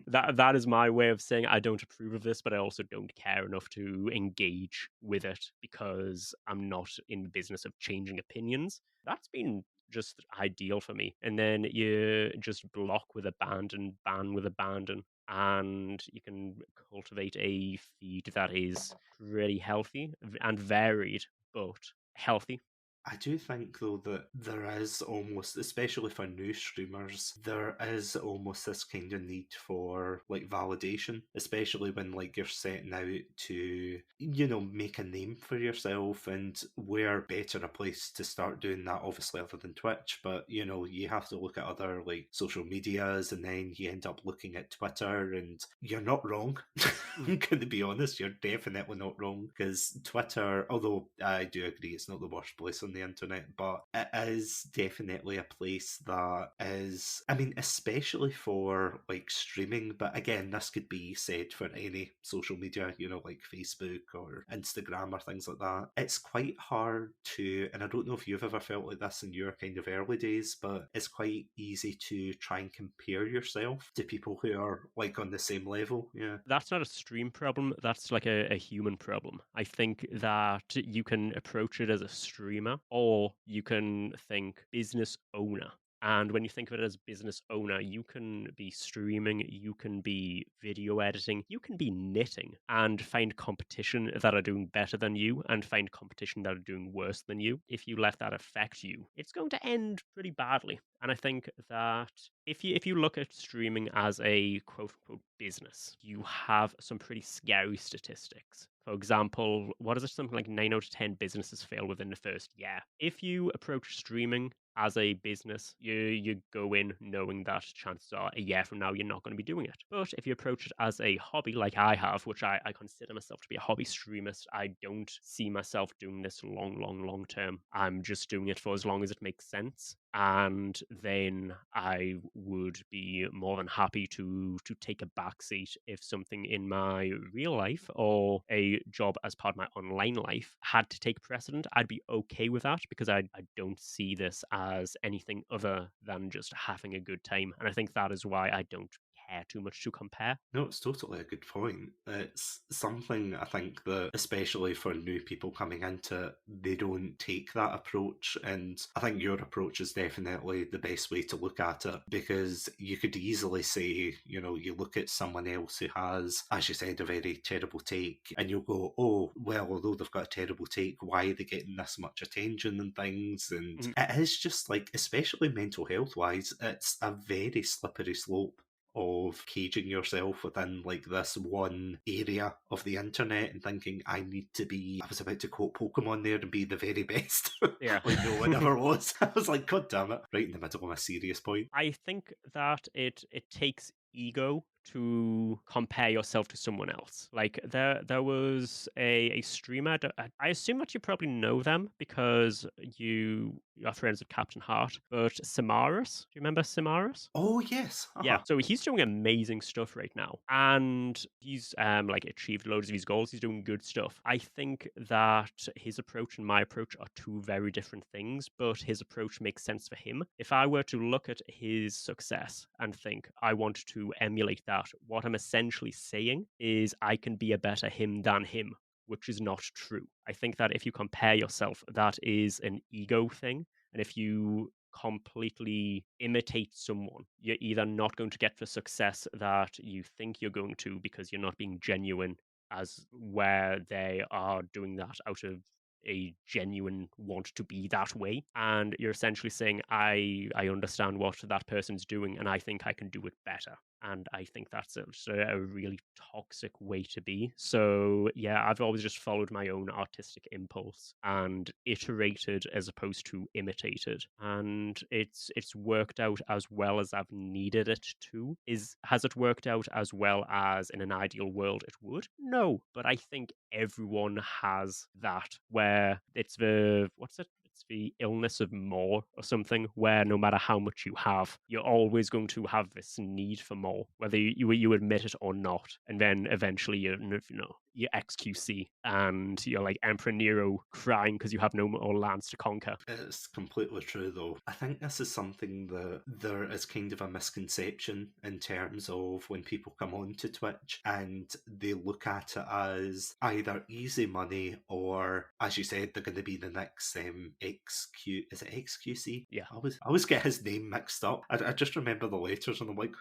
that is my way of saying I don't approve of this, but I also don't care enough to engage with it because I'm not in the business of changing opinions. That's been just ideal for me. And then you just block with abandon, ban with abandon, and you can cultivate a feed that is pretty healthy and varied, but healthy. I do think though that there is almost, especially for new streamers, there is almost this kind of need for like validation, especially when like you're setting out to, make a name for yourself. And where better a place to start doing that, obviously, other than Twitch, but you have to look at other like social medias, and then you end up looking at Twitter, and you're not wrong. I'm going to be honest, you're definitely not wrong, because Twitter, although I do agree it's not the worst place on the internet, but it is definitely a place that is, I mean, especially for like streaming, but again, this could be said for any social media, like Facebook or Instagram or things like that. It's quite hard to, and I don't know if you've ever felt like this in your kind of early days, but it's quite easy to try and compare yourself to people who are like on the same level. Yeah. That's not a stream problem. That's like a human problem. I think that you can approach it as a streamer or you can think business owner. And when you think of it as business owner, you can be streaming, you can be video editing, you can be knitting and find competition that are doing better than you and find competition that are doing worse than you. If you let that affect you, it's going to end pretty badly. And I think that if you look at streaming as a quote unquote business, you have some pretty scary statistics. For example, what is it? Something like 9 out of 10 businesses fail within the first year. If you approach streaming as a business, you go in knowing that chances are a year from now you're not going to be doing it. But if you approach it as a hobby, like I have, which I consider myself to be a hobby streamist, I don't see myself doing this long term. I'm just doing it for as long as it makes sense. And then I would be more than happy to take a backseat if something in my real life or a job as part of my online life had to take precedent. I'd be okay with that because I don't see this as anything other than just having a good time. And I think that is why I don't care too much to compare. No, it's totally a good point. It's something I think that, especially for new people coming into it, they don't take that approach. And I think your approach is definitely the best way to look at it, because you could easily say, you look at someone else who has, as you said, a very terrible take, and you'll go, oh, well, although they've got a terrible take, why are they getting this much attention and things? And Mhm. it is just like, especially mental health wise, it's a very slippery slope of caging yourself within like this one area of the internet and thinking, I need to be, I was about to quote Pokemon there, and be the very best. Yeah. Like no one ever was. I was like, God damn it, right in the middle of a serious point. I think that it takes ego to compare yourself to someone else. Like there was a streamer. I assume that you probably know them because you are friends with Captain Hart. But Samaras, do you remember Samaras? Oh yes. Yeah, Uh-huh. so he's doing amazing stuff right now, and he's like achieved loads of his goals. He's doing good stuff. I think that his approach and my approach are two very different things, but his approach makes sense for him. If I were to look at his success and think I want to emulate that, what I'm essentially saying is I can be a better him than him, which is not true. I think that if you compare yourself, that is an ego thing. And if you completely imitate someone, you're either not going to get the success that you think you're going to because you're not being genuine, as where they are doing that out of a genuine want to be that way, and you're essentially saying I understand what that person's doing and I think I can do it better. And I think that's a really toxic way to be. So yeah, I've always just followed my own artistic impulse and iterated as opposed to imitated, and it's worked out as well as I've needed it to. Has it worked out as well as in an ideal world it would? No, but I think everyone has that, where it's the what's it? It's the illness of more or something, where no matter how much you have, you're always going to have this need for more, whether you admit it or not. And then eventually you XQC and you're like Emperor Nero crying because you have no more lands to conquer. It's completely true, though. I think this is something that there is kind of a misconception in terms of when people come onto Twitch and they look at it as either easy money or, as you said, they're going to be the next XQ. Is it XQC? Yeah. I always get his name mixed up. I just remember the letters and I'm like,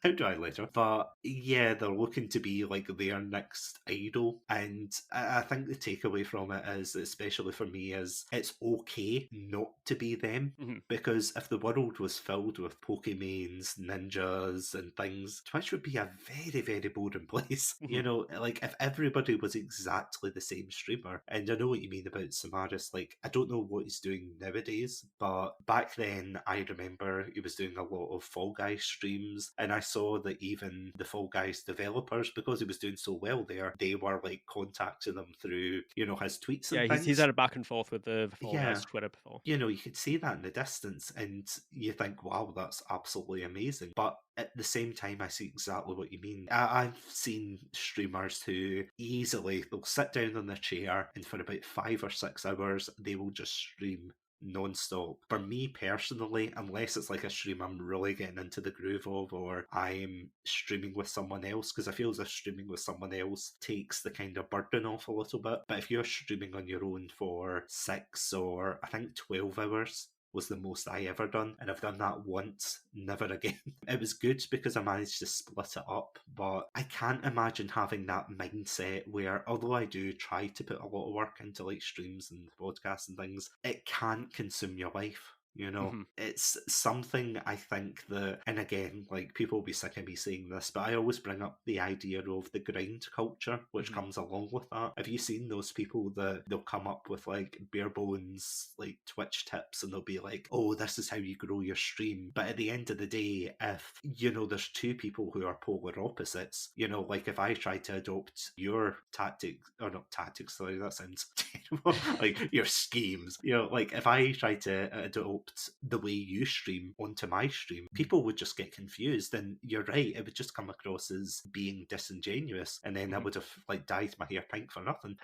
how do I letter? But yeah, they're looking to be like their next idol. And I think the takeaway from it is, especially for me, is it's okay not to be them. Mhm. Because if the world was filled with Pokemons, ninjas, and things, Twitch would be a very, very boring place. You Mhm. know, like if everybody was exactly the same streamer, and I know what you mean about Samaras, like I don't know what he's doing nowadays, but back then I remember he was doing a lot of Fall Guys streams, and I saw that even the Fall Guys developers, because he was doing so well there, they were like contacting him through, his tweets Yeah, and he's things. had a back and forth with the Fall Yeah, Guys Twitter before. you could see that in the distance and you think, wow, that's absolutely amazing. But at the same time, I see exactly what you mean. I've seen streamers who easily, they'll sit down on their chair and for about 5 or 6 hours, they will just stream non-stop. For me personally, unless it's like a stream I'm really getting into the groove of, or I'm streaming with someone else, because I feel as if streaming with someone else takes the kind of burden off a little bit. But if you're streaming on your own for 6 or I think 12 hours, was the most I ever done, and I've done that once, never again. It was good because I managed to split it up, but I can't imagine having that mindset where, although I do try to put a lot of work into like streams and podcasts and things, it can't consume your life. Mhm. It's something I think that, and again, like people will be sick of me saying this, but I always bring up the idea of the grind culture, which Mhm. comes along with that. Have you seen those people that they'll come up with like bare bones, like Twitch tips, and they'll be like, oh, this is how you grow your stream. But at the end of the day, if, there's two people who are polar opposites, like if I try to adopt your tactics, or not tactics, sorry, that sounds terrible, like your schemes, like if I try to adopt the way you stream onto my stream, people would just get confused. And you're right, it would just come across as being disingenuous. And then I Mhm. would have like dyed my hair pink for nothing.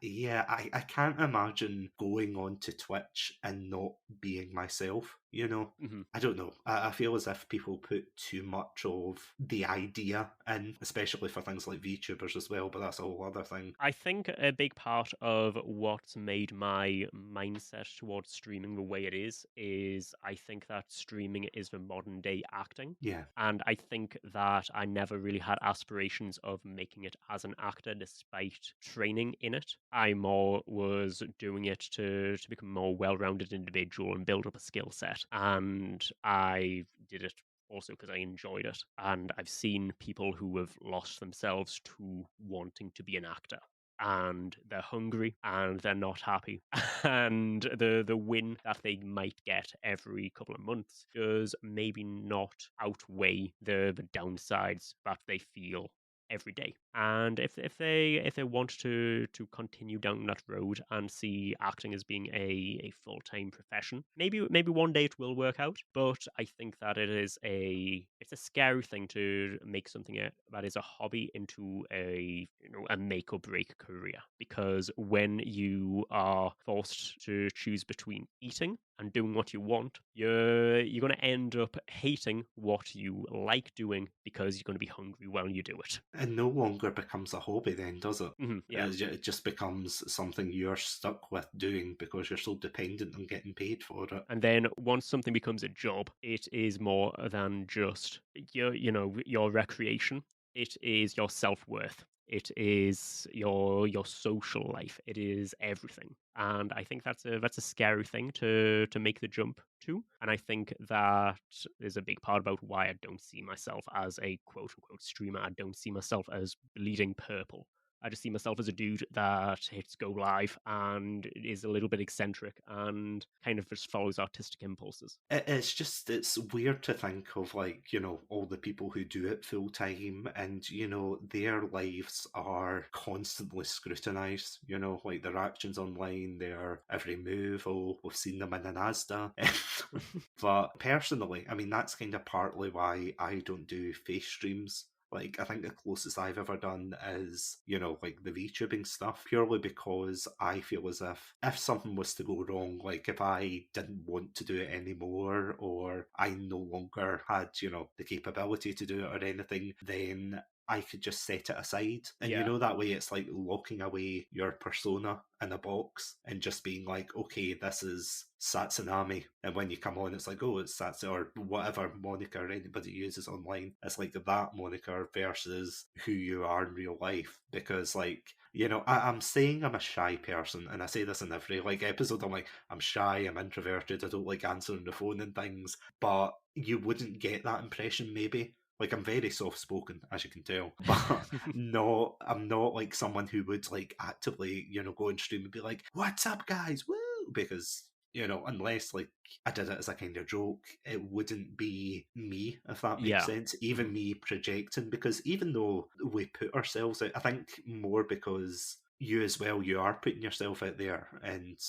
Yeah, I can't imagine going onto Twitch and not being myself, Mhm. I don't know. I feel as if people put too much of the idea in, especially for things like VTubers as well, but that's a whole other thing. I think a big part of what's made my mindset towards streaming the way it is I think that streaming is the modern day acting. Yeah. And I think that I never really had aspirations of making it as an actor despite training in it. I more was doing it to become a more well rounded individual and build up a skill set. And I did it also because I enjoyed it. And I've seen people who have lost themselves to wanting to be an actor. And they're hungry and they're not happy. And the win that they might get every couple of months does maybe not outweigh the downsides that they feel every day. And if they want to continue down that road and see acting as being a full-time profession, maybe one day it will work out. But I think that it's a scary thing to make something that is a hobby into a make or break career, because when you are forced to choose between eating and doing what you want, you're going to end up hating what you like doing because you're going to be hungry while you do it. And no longer becomes a hobby then, does it? Yeah. It just becomes something you're stuck with doing because you're so dependent on getting paid for it. And then once something becomes a job, it is more than just your recreation. It is your self-worth. It is your social life. It is everything. And I think that's a scary thing to make the jump to. And I think that is a big part about why I don't see myself as a quote unquote streamer. I don't see myself as bleeding purple. I just see myself as a dude that hits go live and is a little bit eccentric and kind of just follows artistic impulses. It's just, it's weird to think of, like, all the people who do it full time, and, their lives are constantly scrutinized, like their actions online, their every move. Oh, we've seen them in an Asda. But personally, I mean, that's kind of partly why I don't do face streams. Like, I think the closest I've ever done is, like the VTubing stuff, purely because I feel as if something was to go wrong, like if I didn't want to do it anymore, or I no longer had, the capability to do it or anything, then I could just set it aside. And Yeah. that way it's like locking away your persona in a box and just being like, okay, this is Satsunami. And when you come on, it's like, oh, it's Sats, or whatever moniker anybody uses online. It's like that moniker versus who you are in real life. Because, like, I'm saying I'm a shy person, and I say this in every like episode. I'm like, I'm shy, I'm introverted, I don't like answering the phone and things. But you wouldn't get that impression, maybe. Like, I'm very soft spoken, as you can tell, but no, I'm not like someone who would like actively, go and stream and be like, "What's up, guys? Woo!" Because unless like I did it as a kind of joke, it wouldn't be me, if that makes Yeah. sense. Even Mhm. me projecting, because even though we put ourselves out, I think more because you as well, you are putting yourself out there, and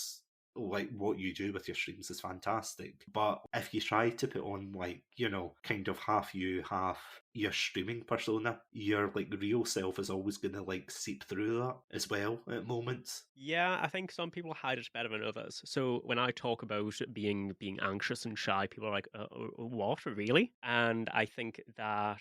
like what you do with your streams is fantastic. But if you try to put on like, kind of half you, half your streaming persona, your like real self is always gonna like seep through that as well at moments. Yeah, I think some people hide it better than others. So when I talk about being anxious and shy, people are like, "What, really?" And I think that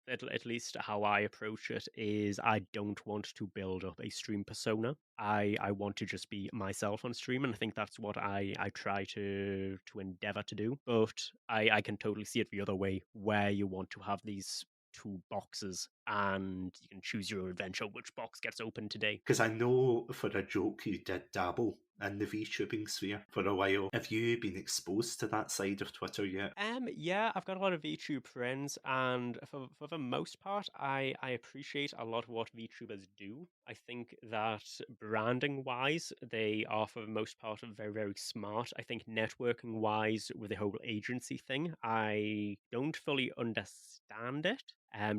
at least how I approach it is I don't want to build up a stream persona. I want to just be myself on stream, and I think that's what I try to endeavor to do. But I can totally see it the other way, where you want to have these two boxes and you can choose your own adventure which box gets open today. Because I know for a joke you did dabble in the VTubing sphere for a while. Have you been exposed to that side of Twitter yet? Yeah, I've got a lot of VTube friends, and for the most part, I appreciate a lot of what VTubers do. I think that branding wise, they are for the most part very, very smart. I think networking wise, with the whole agency thing, I don't fully understand it,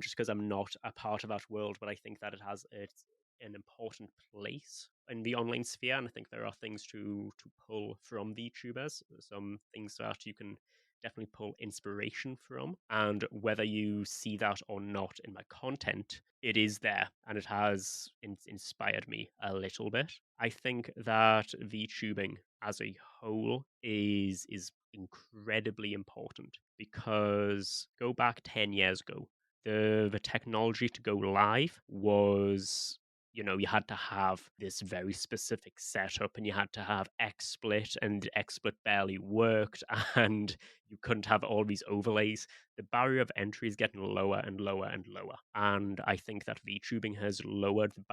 just because I'm not a part of that world, but I think that it's an important place in the online sphere, and I think there are things to pull from VTubers, some things that you can definitely pull inspiration from. And whether you see that or not in my content, it is there and it has inspired me a little bit. I think that VTubing as a whole is incredibly important because go back 10 years ago, the technology to go live was, you had to have this very specific setup and you had to have XSplit, and XSplit barely worked, and you couldn't have all these overlays. The barrier of entry is getting lower and lower and lower. And I think that VTubing has lowered the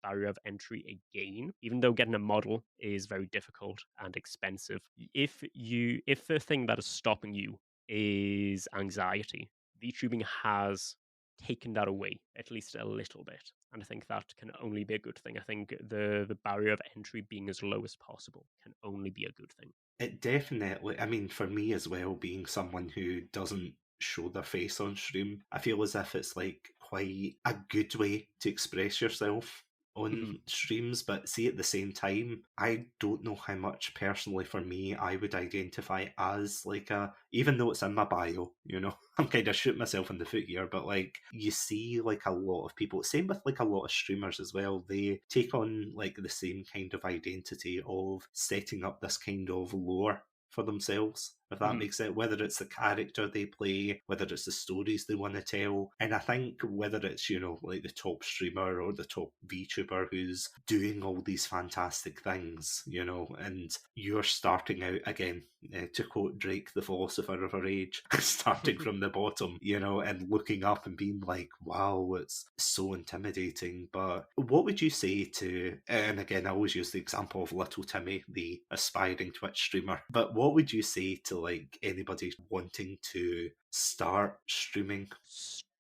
barrier of entry again, even though getting a model is very difficult and expensive. If the thing that is stopping you is anxiety, VTubing has taken that away at least a little bit, and I think that can only be a good thing. I think the barrier of entry being as low as possible can only be a good thing. It definitely, I mean, for me as well, being someone who doesn't show their face on stream, I feel as if it's like quite a good way to express yourself on Mhm. streams. But see, at the same time, I don't know how much personally for me I would identify as like even though it's in my bio, I'm kind of shooting myself in the foot here, but like you see like a lot of people, same with like a lot of streamers as well, they take on like the same kind of identity of setting up this kind of lore for themselves, if that Mhm. makes sense. Whether it's the character they play, whether it's the stories they want to tell. And I think whether it's, like the top streamer or the top VTuber who's doing all these fantastic things, and you're starting out again, to quote Drake, the philosopher of our age, starting from the bottom, and looking up and being like, wow, it's so intimidating. But what would you say to, and again, I always use the example of Little Timmy, the aspiring Twitch streamer, but what would you say to like anybody wanting to start streaming?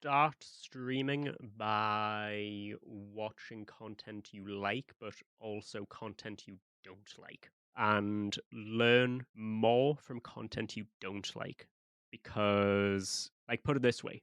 Start streaming by watching content you like, but also content you don't like, and learn more from content you don't like. Because, like, put it this way,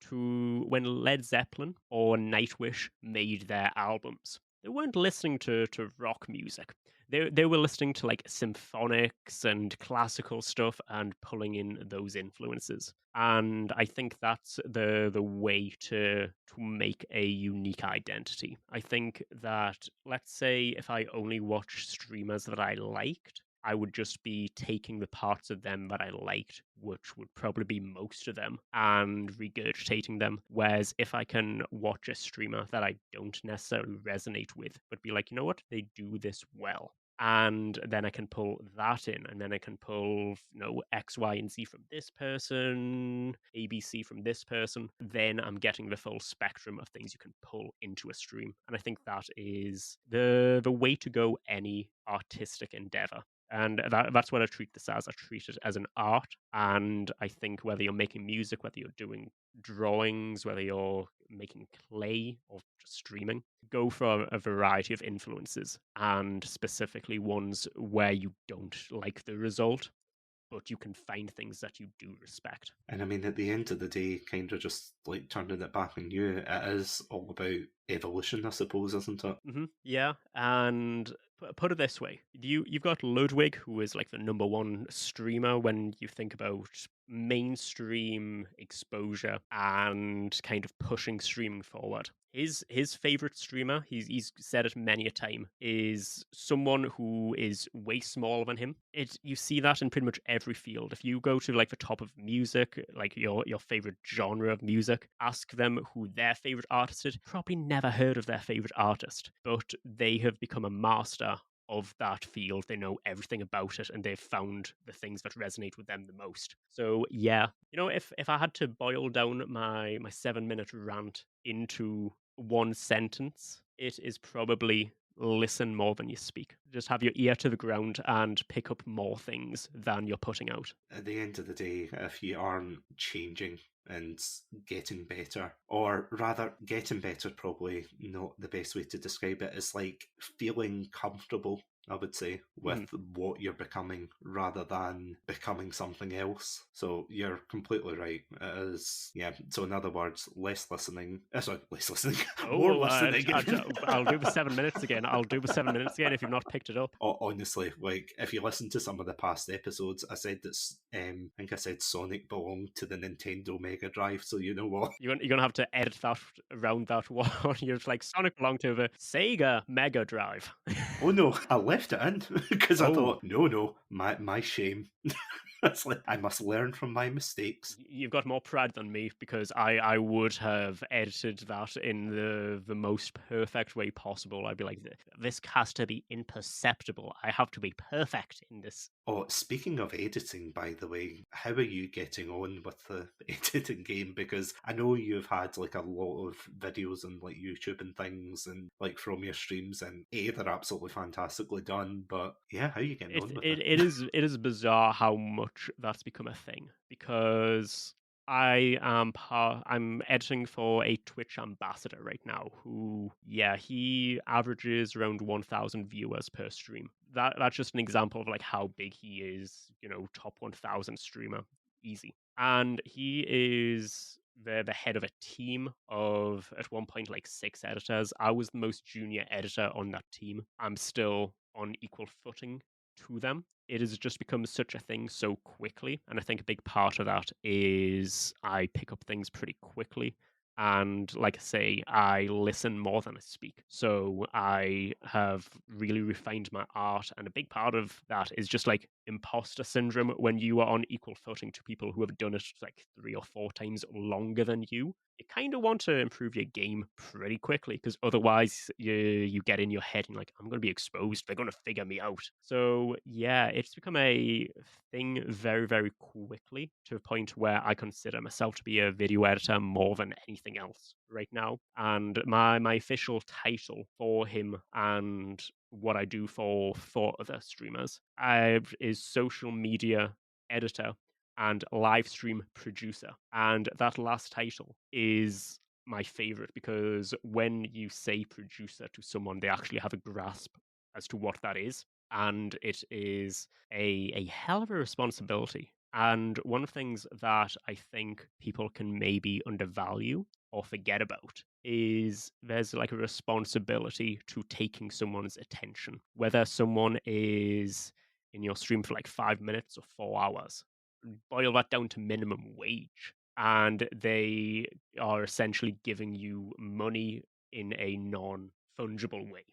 to when Led Zeppelin or Nightwish made their albums, they weren't listening to rock music. They were listening to like symphonics and classical stuff and pulling in those influences. And I think that's the way to make a unique identity. I think that, let's say if I only watch streamers that I liked, I would just be taking the parts of them that I liked, which would probably be most of them, and regurgitating them. Whereas if I can watch a streamer that I don't necessarily resonate with, but be like, you know what, they do this well. And then I can pull that in, and then I can pull, X, Y, and Z from this person, ABC from this person. Then I'm getting the full spectrum of things you can pull into a stream. And I think that is the way to go any artistic endeavor. And that's what I treat this as. I treat it as an art. And I think whether you're making music, whether you're doing drawings, whether you're making clay or just streaming, go for a variety of influences, and specifically ones where you don't like the result, but you can find things that you do respect. And I mean, at the end of the day, kind of just like turning it back on you, it is all about evolution, I suppose, isn't it? Yeah, and put it this way: you've got Ludwig, who is like the number one streamer when you think about mainstream exposure and kind of pushing streaming forward. His favorite streamer, he's said it many a time, is someone who is way smaller than him. You see that in pretty much every field. If you go to like the top of music, like your favorite genre of music, ask them who their favorite artist is. Probably never heard of their favorite artist, but they have become a master of that field. They know everything about it, and they've found the things that resonate with them the most. So yeah, if I had to boil down my 7 minute rant into one sentence, it is probably listen more than you speak. Just have your ear to the ground and pick up more things than you're putting out. At the end of the day, if you aren't changing and getting better, or rather, getting better, probably not the best way to describe it, is like feeling comfortable, I would say, with Mhm. what you're becoming rather than becoming something else. So you're completely right. It is, yeah. So, in other words, less listening. Sorry, less listening, Oh, more well, listening. I'll do the 7 minutes again. I'll do the 7 minutes again if you've not picked it up. Honestly, like if you listen to some of the past episodes, I said that I think I said Sonic belonged to the Nintendo Mega Drive. So you know what? You're gonna have to edit that around that one. You're just like Sonic belonged to the Sega Mega Drive. Oh no, I left it in because I Oh, thought, no, my shame. It's like I must learn from my mistakes. you've got more pride than me, because I would have edited that in the most perfect way possible. I'd be like, this has to be imperceptible. I have to be perfect in this. Oh, speaking of editing, by the way, how are you getting on with the editing game? Because I know you've had like a lot of videos on like YouTube and things, and like from your streams, and they're absolutely fantastically done. But yeah, how are you getting It on with it it? it is it is bizarre how much that's become a thing, because I'm editing for a Twitch ambassador right now who, yeah, he averages around 1,000 viewers per stream. That's just an example of like how big he is, top 1,000 streamer, easy. And he is the head of a team of, at one point, like 6 editors. I was the most junior editor on that team. I'm still on equal footing to them. It has just become such a thing so quickly. And I think a big part of that is I pick up things pretty quickly. And like I say, I listen more than I speak. So I have really refined my art. And a big part of that is just like imposter syndrome when you are on equal footing to people who have done it like 3 or 4 times longer than you. You kind of want to improve your game pretty quickly, because otherwise you get in your head and like, I'm going to be exposed. They're going to figure me out. So yeah, it's become a thing very, very quickly, to a point where I consider myself to be a video editor more than anything else right now. And my official title for him and what I do for other streamers is social media editor. and live stream producer. And that last title is my favorite because when you say producer to someone, they actually have a grasp as to what that is. And it is a hell of a responsibility. And one of the things that I think people can maybe undervalue or forget about is there's like a responsibility to taking someone's attention. Whether someone is in your stream for like 5 minutes or 4 hours, boil that down to minimum wage. And they are essentially giving you money in a non fungible way.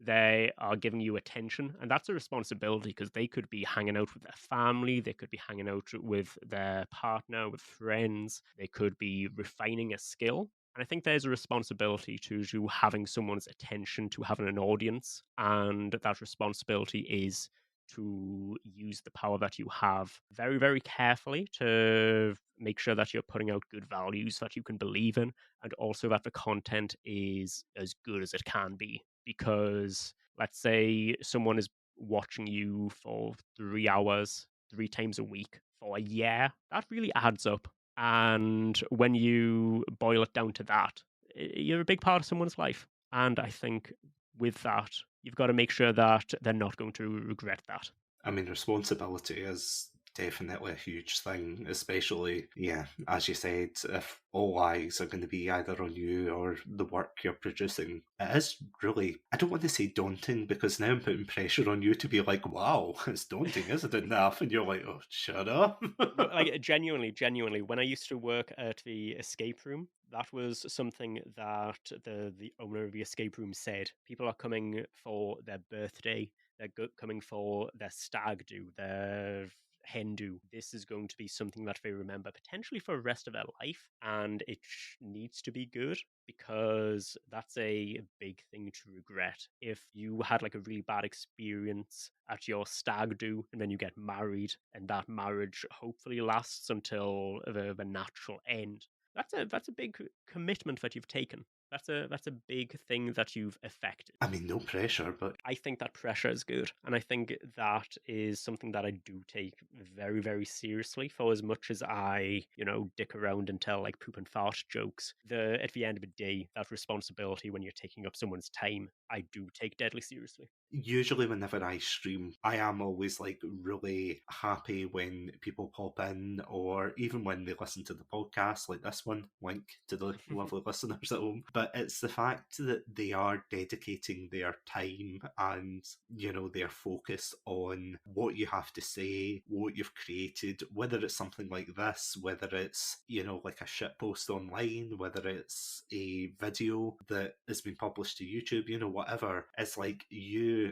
They are giving you attention, and that's a responsibility because they could be hanging out with their family, they could be hanging out with their partner, with friends, they could be refining a skill. And I think there's a responsibility to having someone's attention, to having an audience, and that responsibility is to use the power that you have very, very carefully to make sure that you're putting out good values that you can believe in, and also that the content is as good as it can be. Because let's say someone is watching you for 3 hours, 3 times a week for a year, that really adds up. And when you boil it down to that, you're a big part of someone's life. And I think with that, you've got to make sure that they're not going to regret that. I mean, responsibility is definitely a huge thing, especially, yeah, as you said, if all eyes are going to be either on you or the work you're producing. It is really, I don't want to say daunting because now I'm putting pressure on you to be like, wow, it's daunting, isn't it, Naff? And you're like, oh, shut up. No, like genuinely, when I used to work at the escape room, that was something that the owner of the escape room said. People are coming for their birthday, they're coming for their stag do, their hen do. This is going to be something that they remember potentially for the rest of their life, and it needs to be good because that's a big thing to regret. If you had like a really bad experience at your stag do and then you get married and that marriage hopefully lasts until the natural end, that's a big commitment that you've taken. That's a big thing that you've affected. I mean, no pressure, but I think that pressure is good. And I think that is something that I do take very, very seriously. For as much as I, dick around and tell like poop and fart jokes, at the end of the day, that responsibility when you're taking up someone's time, I do take deadly seriously. usually whenever I stream, I am always like really happy when people pop in, or even when they listen to the podcast, like this one. Link to the lovely listeners at home. But it's the fact that they are dedicating their time and, they're focused on what you have to say, what you've created, whether it's something like this, whether it's, like a shit post online, whether it's a video that has been published to YouTube, whatever. It's like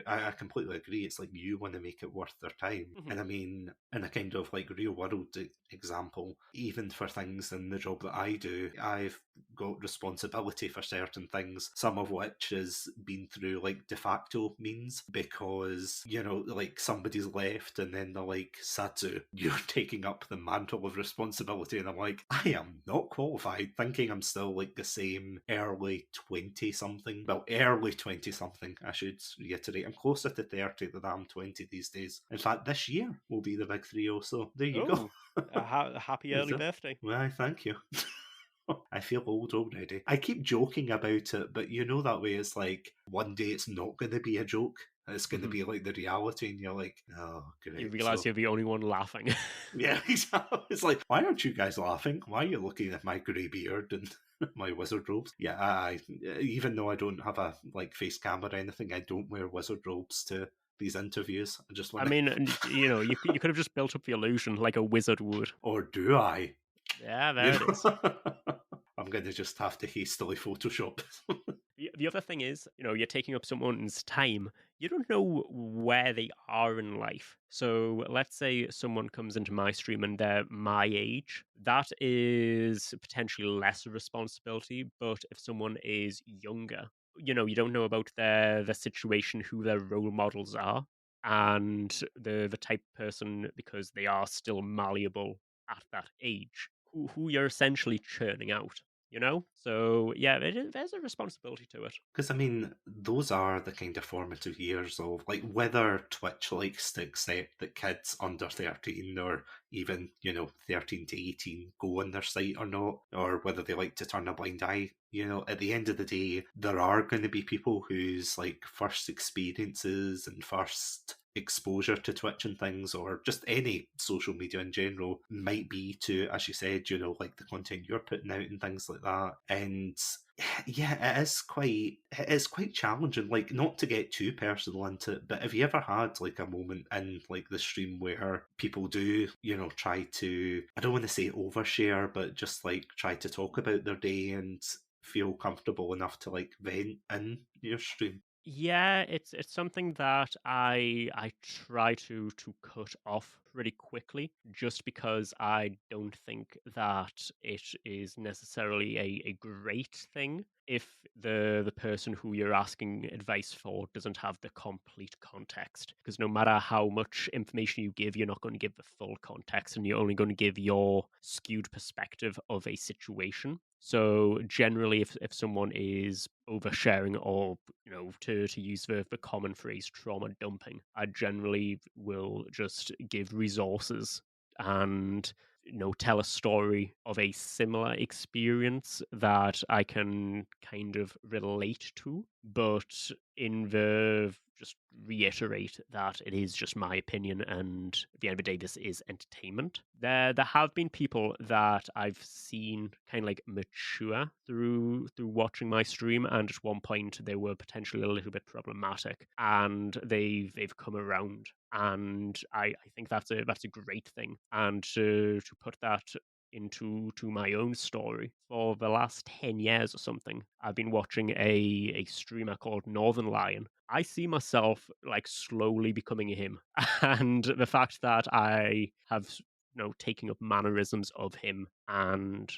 I completely agree. It's like you want to make it worth their time. Mhm. And I mean, in a kind of like real world example, even for things in the job that I do, I've got responsibility for certain things, some of which has been through like de facto means because, like somebody's left and then they're like, Satsu, you're taking up the mantle of responsibility. And I'm like, I am not qualified, thinking I'm still like the same early 20 something. Well, early 20 something, I should reiterate. I'm closer to 30 than I'm 20 these days. In fact, this year will be the big 3 so there you go. Oh, happy early So, birthday. well, thank you. I feel old already. I keep joking about it, but that way it's like one day it's not going to be a joke. It's going to Mhm. be like the reality, and you're like, oh, You great. realize So, you're the only one laughing. yeah, exactly. It's like, why aren't you guys laughing? Why are you looking at my grey beard and my wizard robes? Yeah, even though I don't have a like face cam or anything, I don't wear wizard robes to these interviews. I just I want mean, to, you could have just built up the illusion like a wizard would. or do I? Yeah, You there it is. know, I'm going to just have to hastily Photoshop. The other thing is, you're taking up someone's time. You don't know where they are in life. So let's say someone comes into my stream and they're my age. That is potentially less responsibility. But if someone is younger, you don't know about their situation, who their role models are, and the type of person because they are still malleable at that age, who you're essentially churning out. you know? So yeah, there's a responsibility to it. Because I mean, those are the kind of formative years of like whether Twitch likes to accept that kids under 13 or even, 13 to 18 go on their site or not, or whether they like to turn a blind eye. At the end of the day, there are going to be people whose like first experiences and first exposure to Twitch and things, or just any social media in general, might be to, as you said, like the content you're putting out and things like that. And yeah, it is quite challenging. Like, not to get too personal into it, but have you ever had like a moment in like the stream where people do, try to, I don't want to say overshare, but just like try to talk about their day and feel comfortable enough to like vent in your stream? Yeah, it's something that I try to cut off pretty quickly, just because I don't think that it is necessarily a great thing if the person who you're asking advice for doesn't have the complete context. Because no matter how much information you give, you're not going to give the full context, and you're only going to give your skewed perspective of a situation. So generally, if someone is oversharing, or to use the common phrase trauma dumping, I generally will just give resources and tell a story of a similar experience that I can kind of relate to, but in the just reiterate that it is just my opinion, and at the end of the day, this is entertainment. There have been people that I've seen kind of like mature through watching my stream, and at one point they were potentially a little bit problematic, and they've come around, and I think that's a great thing. And to put that into my own story, for the last 10 years or something, I've been watching a streamer called Northern Lion. I see myself like slowly becoming him, and the fact that I have taking up mannerisms of him, and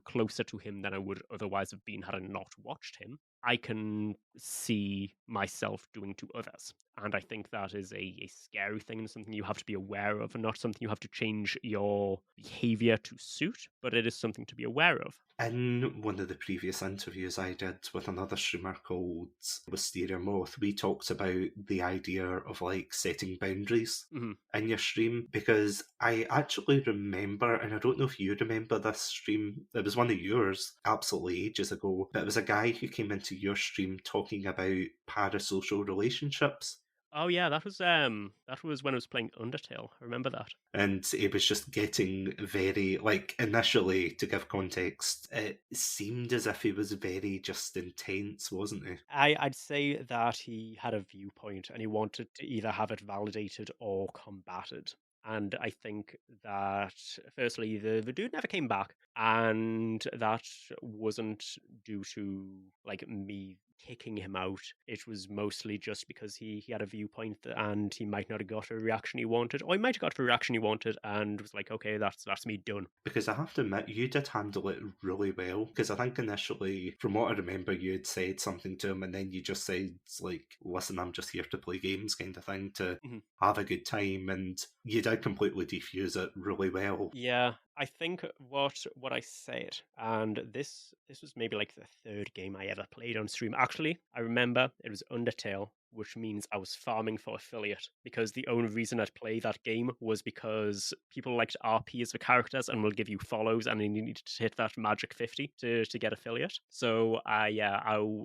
closer to him than I would otherwise have been had I not watched him, I can see myself doing to others. And I think that is a scary thing, and something you have to be aware of, and not something you have to change your behavior to suit, but it is something to be aware of. In one of the previous interviews I did with another streamer called Wisteria Moth, we talked about the idea of like setting boundaries Mhm. in your stream, because I actually remember, and I don't know if you remember this stream, it was one of yours absolutely ages ago, but it was a guy who came into your stream talking about parasocial relationships. Oh yeah, that was when I was playing Undertale. I remember that. And it was just getting very, like, initially, to give context, it seemed as if he was very just intense, wasn't he? I'd say that he had a viewpoint, and he wanted to either have it validated or combated. And I think that firstly, the dude never came back, and that wasn't due to like me kicking him out. It was mostly just because he had a viewpoint, and he might not have got a reaction he wanted, or he might have got the reaction he wanted and was like, okay, that's me done. Because I have to admit, you did handle it really well. Because I think initially, from what I remember, you had said something to him, and then you just said, like, listen, I'm just here to play games, kind of thing, to Mhm. have a good time. And you did completely defuse it really well. Yeah, I think what I said, and this was maybe like the third game I ever played on stream. Actually, I remember it was Undertale, which means I was farming for affiliate, because the only reason I'd play that game was because people liked RP as the characters and will give you follows, and then you need to hit that magic 50 to get affiliate. So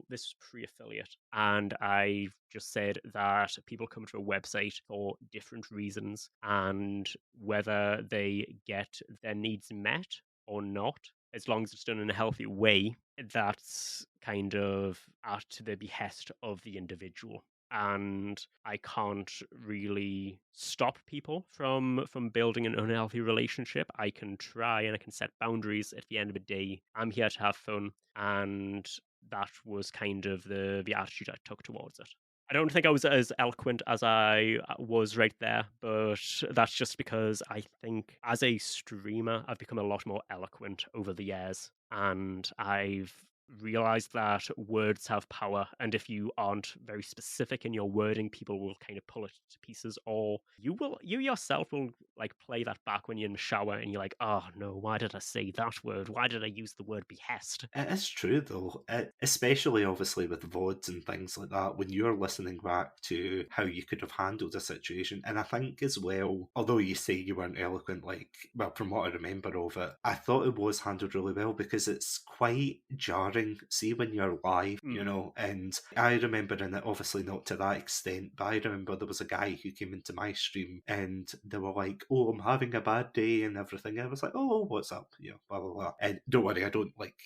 this was pre-affiliate, and I just said that people come to a website for different reasons, and whether they get their needs met or not, as long as it's done in a healthy way, that's kind of at the behest of the individual. And I can't really stop people from building an unhealthy relationship. I can try, and I can set boundaries. At the end of the day, I'm here to have fun, and that was kind of the attitude I took towards it. I don't think I was as eloquent as I was right there, but that's just because I think as a streamer, I've become a lot more eloquent over the years, and I've realize that words have power, and if you aren't very specific in your wording, people will kind of pull it to pieces, or you yourself will like play that back when you're in the shower and you're like, oh no, why did I say that word? Why did I use the word behest? It is true though, especially obviously with VODs and things like that, when you're listening back to how you could have handled a situation. And I think as well, although you say you weren't eloquent, like, well, from what I remember of it, I thought it was handled really well because it's quite jarring. See, when you're live, Mm, and I remember, and obviously not to that extent, but I remember there was a guy who came into my stream and they were like, oh, I'm having a bad day and everything. I was like, oh, what's up? Blah, blah, blah. And don't worry, I don't like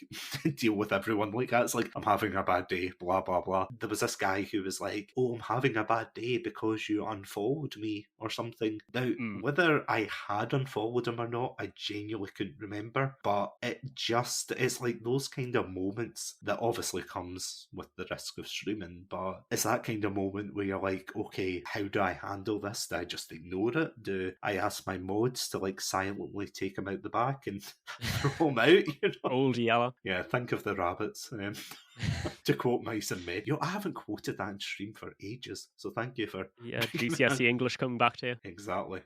deal with everyone like that. It's like, I'm having a bad day, blah, blah, blah. There was this guy who was like, oh, I'm having a bad day because you unfollowed me or something. Now, mm. whether I had unfollowed him or not, I genuinely couldn't remember. But it's like those kind of moments that obviously comes with the risk of streaming. But it's that kind of moment where you're like, okay, how do I handle this? Do I just ignore it? Do I ask my mods to like silently take him out the back and throw him out? Old Yeller. Yeah, think of the rabbits. To quote Mice and Men. I haven't quoted that in stream for ages, so thank you for Yeah, bringing that. GCSE English coming back to you. Exactly.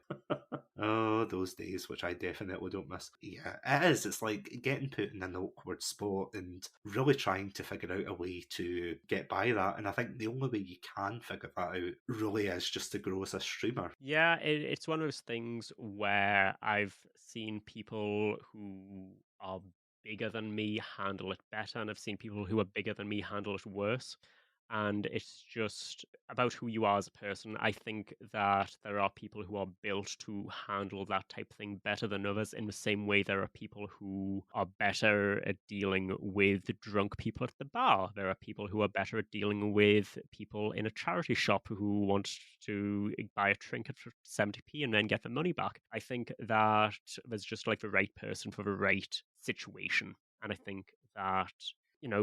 Oh, those days, which I definitely don't miss. Yeah, it is. It's like getting put in an awkward spot and really trying to figure out a way to get by that. And I think the only way you can figure that out really is just to grow as a streamer. Yeah, it's one of those things where I've seen people who are bigger than me handle it better, and I've seen people who are bigger than me handle it worse. And it's just about who you are as a person. I think that there are people who are built to handle that type of thing better than others, in the same way there are people who are better at dealing with drunk people at the bar. There are people who are better at dealing with people in a charity shop who want to buy a trinket for 70p and then get the money back. I think that there's just like the right person for the right situation. And I think that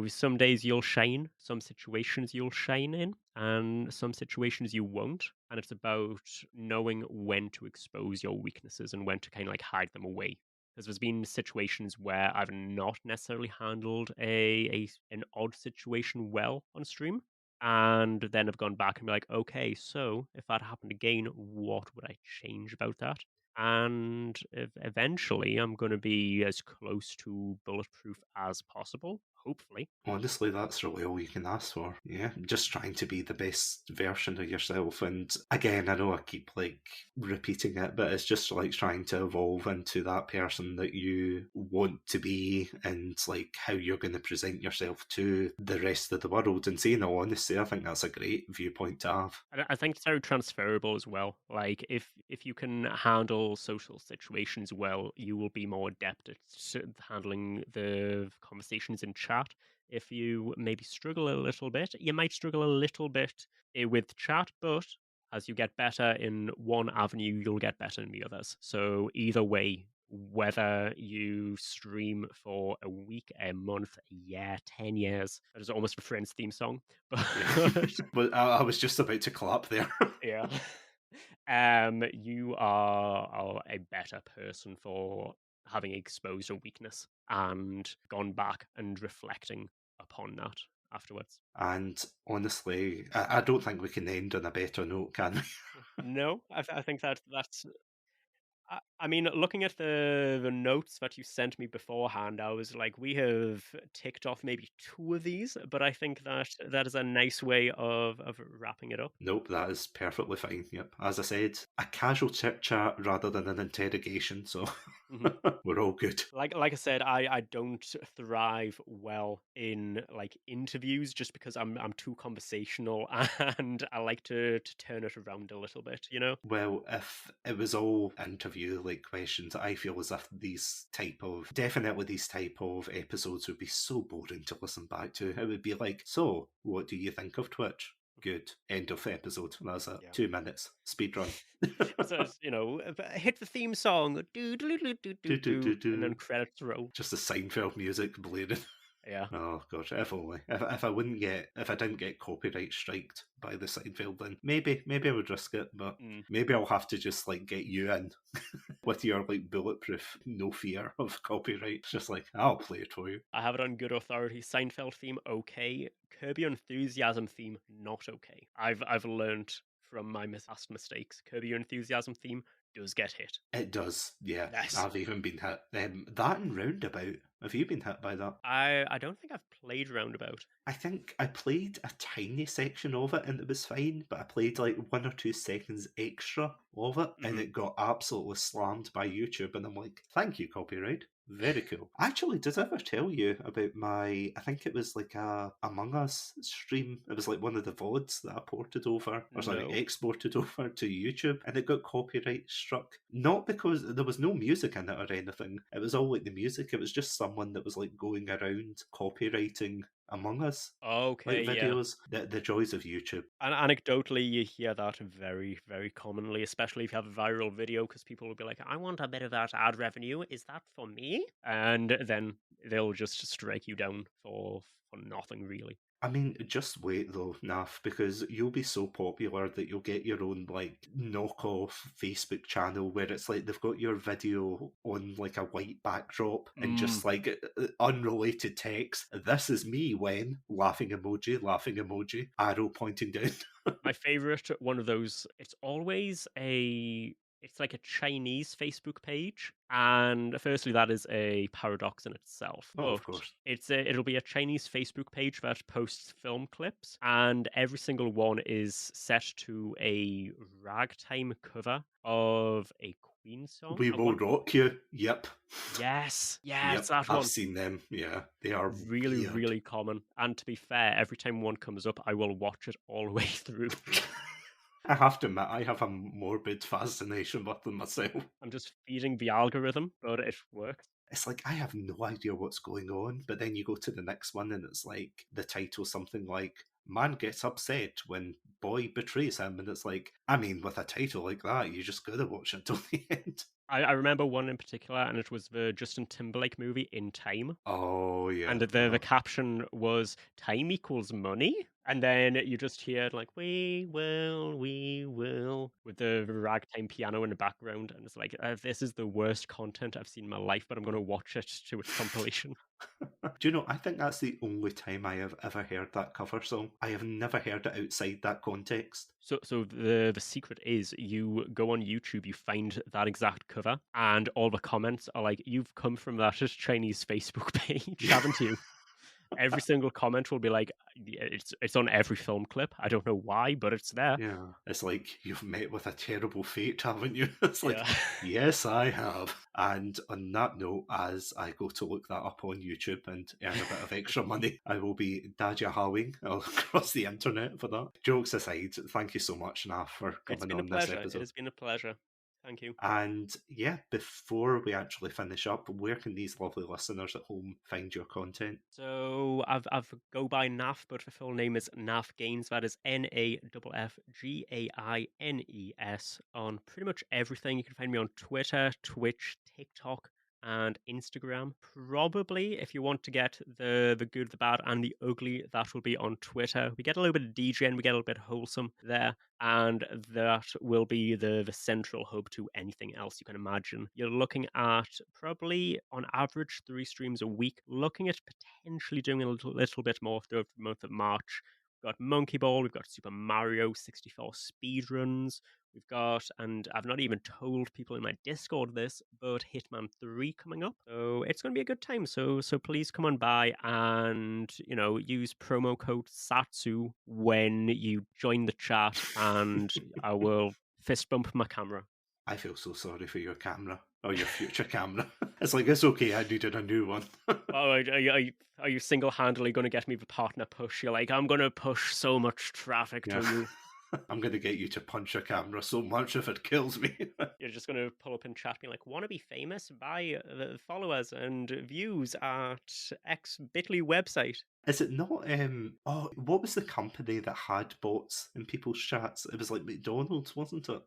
some days you'll shine, some situations you'll shine in, and some situations you won't. And it's about knowing when to expose your weaknesses and when to kind of like hide them away. Because there's been situations where I've not necessarily handled an odd situation well on stream. And then I've gone back and be like, okay, so if that happened again, what would I change about that? And eventually I'm going to be as close to bulletproof as possible, hopefully. Honestly, that's really all you can ask for. Yeah, just trying to be the best version of yourself. And again, I know I keep like repeating it, but it's just like trying to evolve into that person that you want to be and like how you're going to present yourself to the rest of the world. And saying all honesty, I think that's a great viewpoint to have. I think it's very transferable as well. Like if you can handle social situations well, you will be more adept at handling the conversations in chat. If you maybe struggle a little bit, you might struggle a little bit with chat, but as you get better in one avenue, you'll get better in the others. So either way, whether you stream for a week, a month, a year, 10 years, that is almost a Friends theme song. Yeah. But But I was just about to clap there. yeah. You are a better person for having exposed a weakness and gone back and reflecting upon that afterwards. And honestly, I don't think we can end on a better note, can we? No, I think that's. I mean, looking at the notes that you sent me beforehand, I was like, we have ticked off maybe two of these, but I think that that is a nice way of wrapping it up. Nope, that is perfectly fine. Yep. As I said, a casual chit chat rather than an interrogation, so Mhm. we're all good. Like I said, I don't thrive well in like interviews just because I'm too conversational and I like to turn it around a little bit, you know? Well, if it was all interview like questions, I feel as if definitely these type of episodes would be so boring to listen back to. It would be like, so what do you think of Twitch? Good. End of episode. That's it. Yeah. 2 minutes. Speed run. It's hit the theme song, do do do do do Do, do, do, do, and then do. credits roll. Just the Seinfeld music blaring. Yeah. Oh gosh, if only. If I wouldn't get if I didn't get copyright striked by the Seinfeld, then maybe I would risk it, but Mm. maybe I'll have to just like get you in with your like bulletproof, no fear of copyright. It's just like I'll play it for you. I have it on good authority. Seinfeld theme, okay. Kirby Enthusiasm theme, not okay. I've learned from my past mistakes. Kirby Enthusiasm theme does get hit. It does, yeah. Yes. I've even been hit. That and Roundabout. Have you been hit by that? I don't think I've played Roundabout. I think I played a tiny section of it and it was fine, but I played like 1 or 2 seconds extra of it and Hmm. it got absolutely slammed by YouTube. And I'm like, thank you, copyright. Very cool. Actually, did I ever tell you about my, I think it was like a Among Us stream? It was like one of the VODs that I ported over, or sorry, No. exported over to YouTube, and it got copyright struck. Not because there was no music in it or anything, it was all like the music, it was just someone that was like going around copywriting Among Us like Okay, yeah. videos. The joys of YouTube. And anecdotally, you hear that very, very commonly, especially if you have a viral video, because people will be like, I want a bit of that ad revenue. Is that for me? And then they'll just strike you down for nothing, really. I mean, just wait though, Naff, because you'll be so popular that you'll get your own like knockoff Facebook channel where it's like they've got your video on like a white backdrop and Mm. just like unrelated text. This is me when laughing emoji, arrow pointing down. My favorite one of those, it's like a Chinese Facebook page. And firstly, that is a paradox in itself. Oh, But of course. it'll be a Chinese Facebook page that posts film clips, and every single one is set to a ragtime cover of a Queen song. We I will want rock you. Yep. Yes, it's Yep. that I've one. seen them. Yeah. They are Really, weird. really common. And to be fair, every time one comes up, I will watch it all the way through. I have to admit, I have a morbid fascination with them myself. I'm just feeding the algorithm, but it works. It's like I have no idea what's going on, but then you go to the next one and it's like the title something like "Man gets upset when boy betrays him," and it's like, I mean, with a title like that, you just gotta watch it till the end. I remember one in particular, and it was the Justin Timberlake movie In Time. Oh And yeah, the caption was "Time equals money," and then you just hear like we will," with the ragtime piano in the background, and it's like this is the worst content I've seen in my life, but I'm going to watch it to its compilation. Do you know? I think that's the only time I have ever heard that cover song. I have never heard it outside that context. So the secret is you go on YouTube, you find that exact cover, and all the comments are like, "You've come from that Chinese Facebook page, haven't you?" Every single comment will be like, "Yeah, it's on every film clip. I don't know why, but it's there." Yeah, it's like you've met with a terrible fate, haven't you? It's Yeah. like, yes, I have. And on that note, as I go to look that up on YouTube and earn a bit of extra money, I will be Dadja howing across the internet for that. Jokes aside, thank you so much, Naf, for It's coming been a on this pleasure. It episode. has been a pleasure. Thank you. And yeah, before we actually finish up, where can these lovely listeners at home find your content? So I've go by Naff, but the full name is NaffGaines. That is NaffGaines on pretty much everything. You can find me on Twitter, Twitch, TikTok, and Instagram. Probably if you want to get the good, the bad, and the ugly, that will be on Twitter. We get a little bit of DJing, we get a little bit wholesome there, and that will be the central hub to anything else you can imagine. You're looking at probably on average 3 streams a week, looking at potentially doing a little bit more throughout the month of March. We've got Monkey Ball, we've got Super Mario 64 speedruns, we've got, and I've not even told people in my Discord this, but Hitman 3 coming up. So it's going to be a good time. So please come on by and, use promo code SATSU when you join the chat, and I will fist bump my camera. I feel so sorry for your camera or your future camera. It's like, it's okay, I needed a new one. Oh, are you single-handedly going to get me the partner push? You're like, I'm going to push so much traffic Yeah. to you. I'm going to get you to punch a camera so much if it kills me. You're just going to pull up in chat being like, want to be famous? Buy followers and views at X Bitly website. Is it not? Oh, what was the company that had bots in people's chats? It was like McDonald's, wasn't it?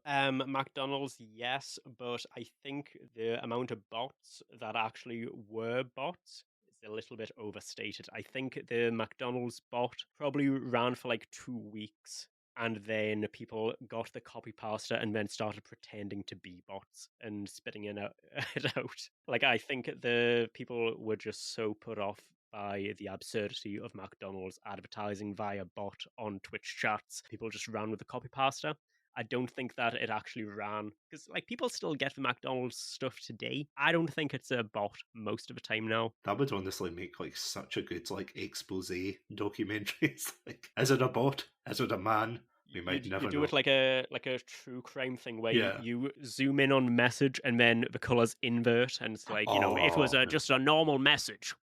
McDonald's, yes, but I think the amount of bots that actually were bots a little bit overstated. I think the McDonald's bot probably ran for like 2 weeks, and then people got the copy pasta and then started pretending to be bots and spitting it out. Like, I think the people were just so put off by the absurdity of McDonald's advertising via bot on Twitch chats. People just ran with the copy pasta. I don't think that it actually ran because, like, people still get the McDonald's stuff today. I don't think it's a bot most of the time now. That would honestly make like such a good like expose documentary. It's like, is it a bot? Is it a man? We might You never do it know. like a true crime thing where Yeah. you zoom in on message and then the colors invert, and it's like, it was Oh, just a normal message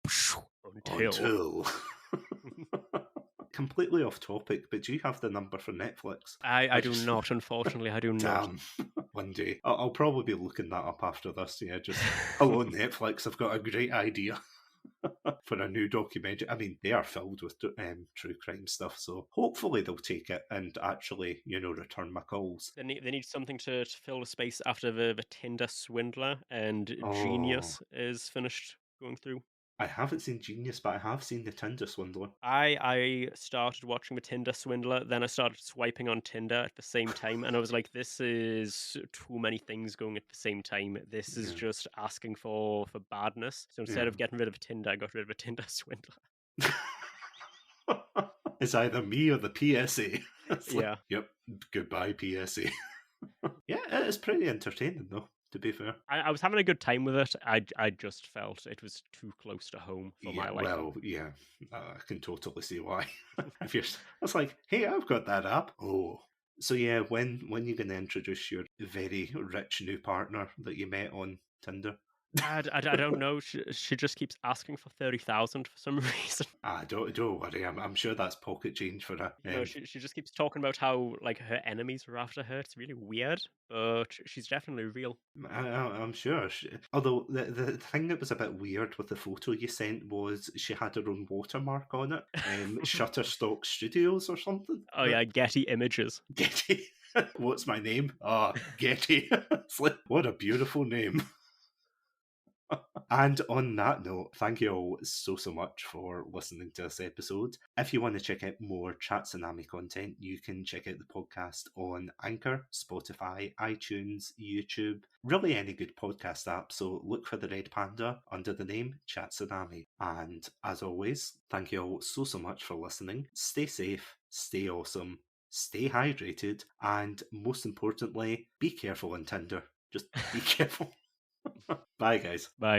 until. until. Completely off topic, but do you have the number for Netflix? I I do just not, unfortunately, I do not. damn. One day I'll probably be looking that up after this. Yeah, just hello Netflix. I've got a great idea for a new documentary. I mean, they are filled with true crime stuff, so hopefully they'll take it and actually, return my calls. They need something to fill the space after the Tinder swindler and Oh, Genius is finished going through. I haven't seen Genius, but I have seen the Tinder Swindler. I started watching the Tinder Swindler, then I started swiping on Tinder at the same time, and I was like, "This is too many things going at the same time. This is Yeah, just asking for badness." So yeah. instead of getting rid of Tinder, I got rid of a Tinder Swindler. It's either me or the PSA. It's like, Yeah, yep, goodbye PSA. Yeah, it is pretty entertaining though, to be fair. I was having a good time with it. I just felt it was too close to home for Yeah, my liking. well, yeah, I can totally see why. If you're, it's like, hey, I've got that app. Oh, so yeah, when you gonna introduce your very rich new partner that you met on Tinder? I don't know. She just keeps asking for 30,000 for some reason. Don't worry. I'm sure that's pocket change for her. She just keeps talking about how like her enemies are after her. It's really weird, but she's definitely real. I'm sure. Although the thing that was a bit weird with the photo you sent was she had her own watermark on it, Shutterstock Studios or something. Oh yeah, Getty Images. Getty. What's my name? Ah, Getty. It's like, what a beautiful name. And on that note, thank you all so much for listening to this episode. If you want to check out more Chat Tsunami content, you can check out the podcast on Anchor, Spotify, iTunes, YouTube, really any good podcast app. So look for the Red Panda under the name Chat Tsunami. And as always, thank you all so much for listening. Stay safe, stay awesome, stay hydrated, and most importantly, be careful on Tinder. Just be careful. Bye, guys. Bye.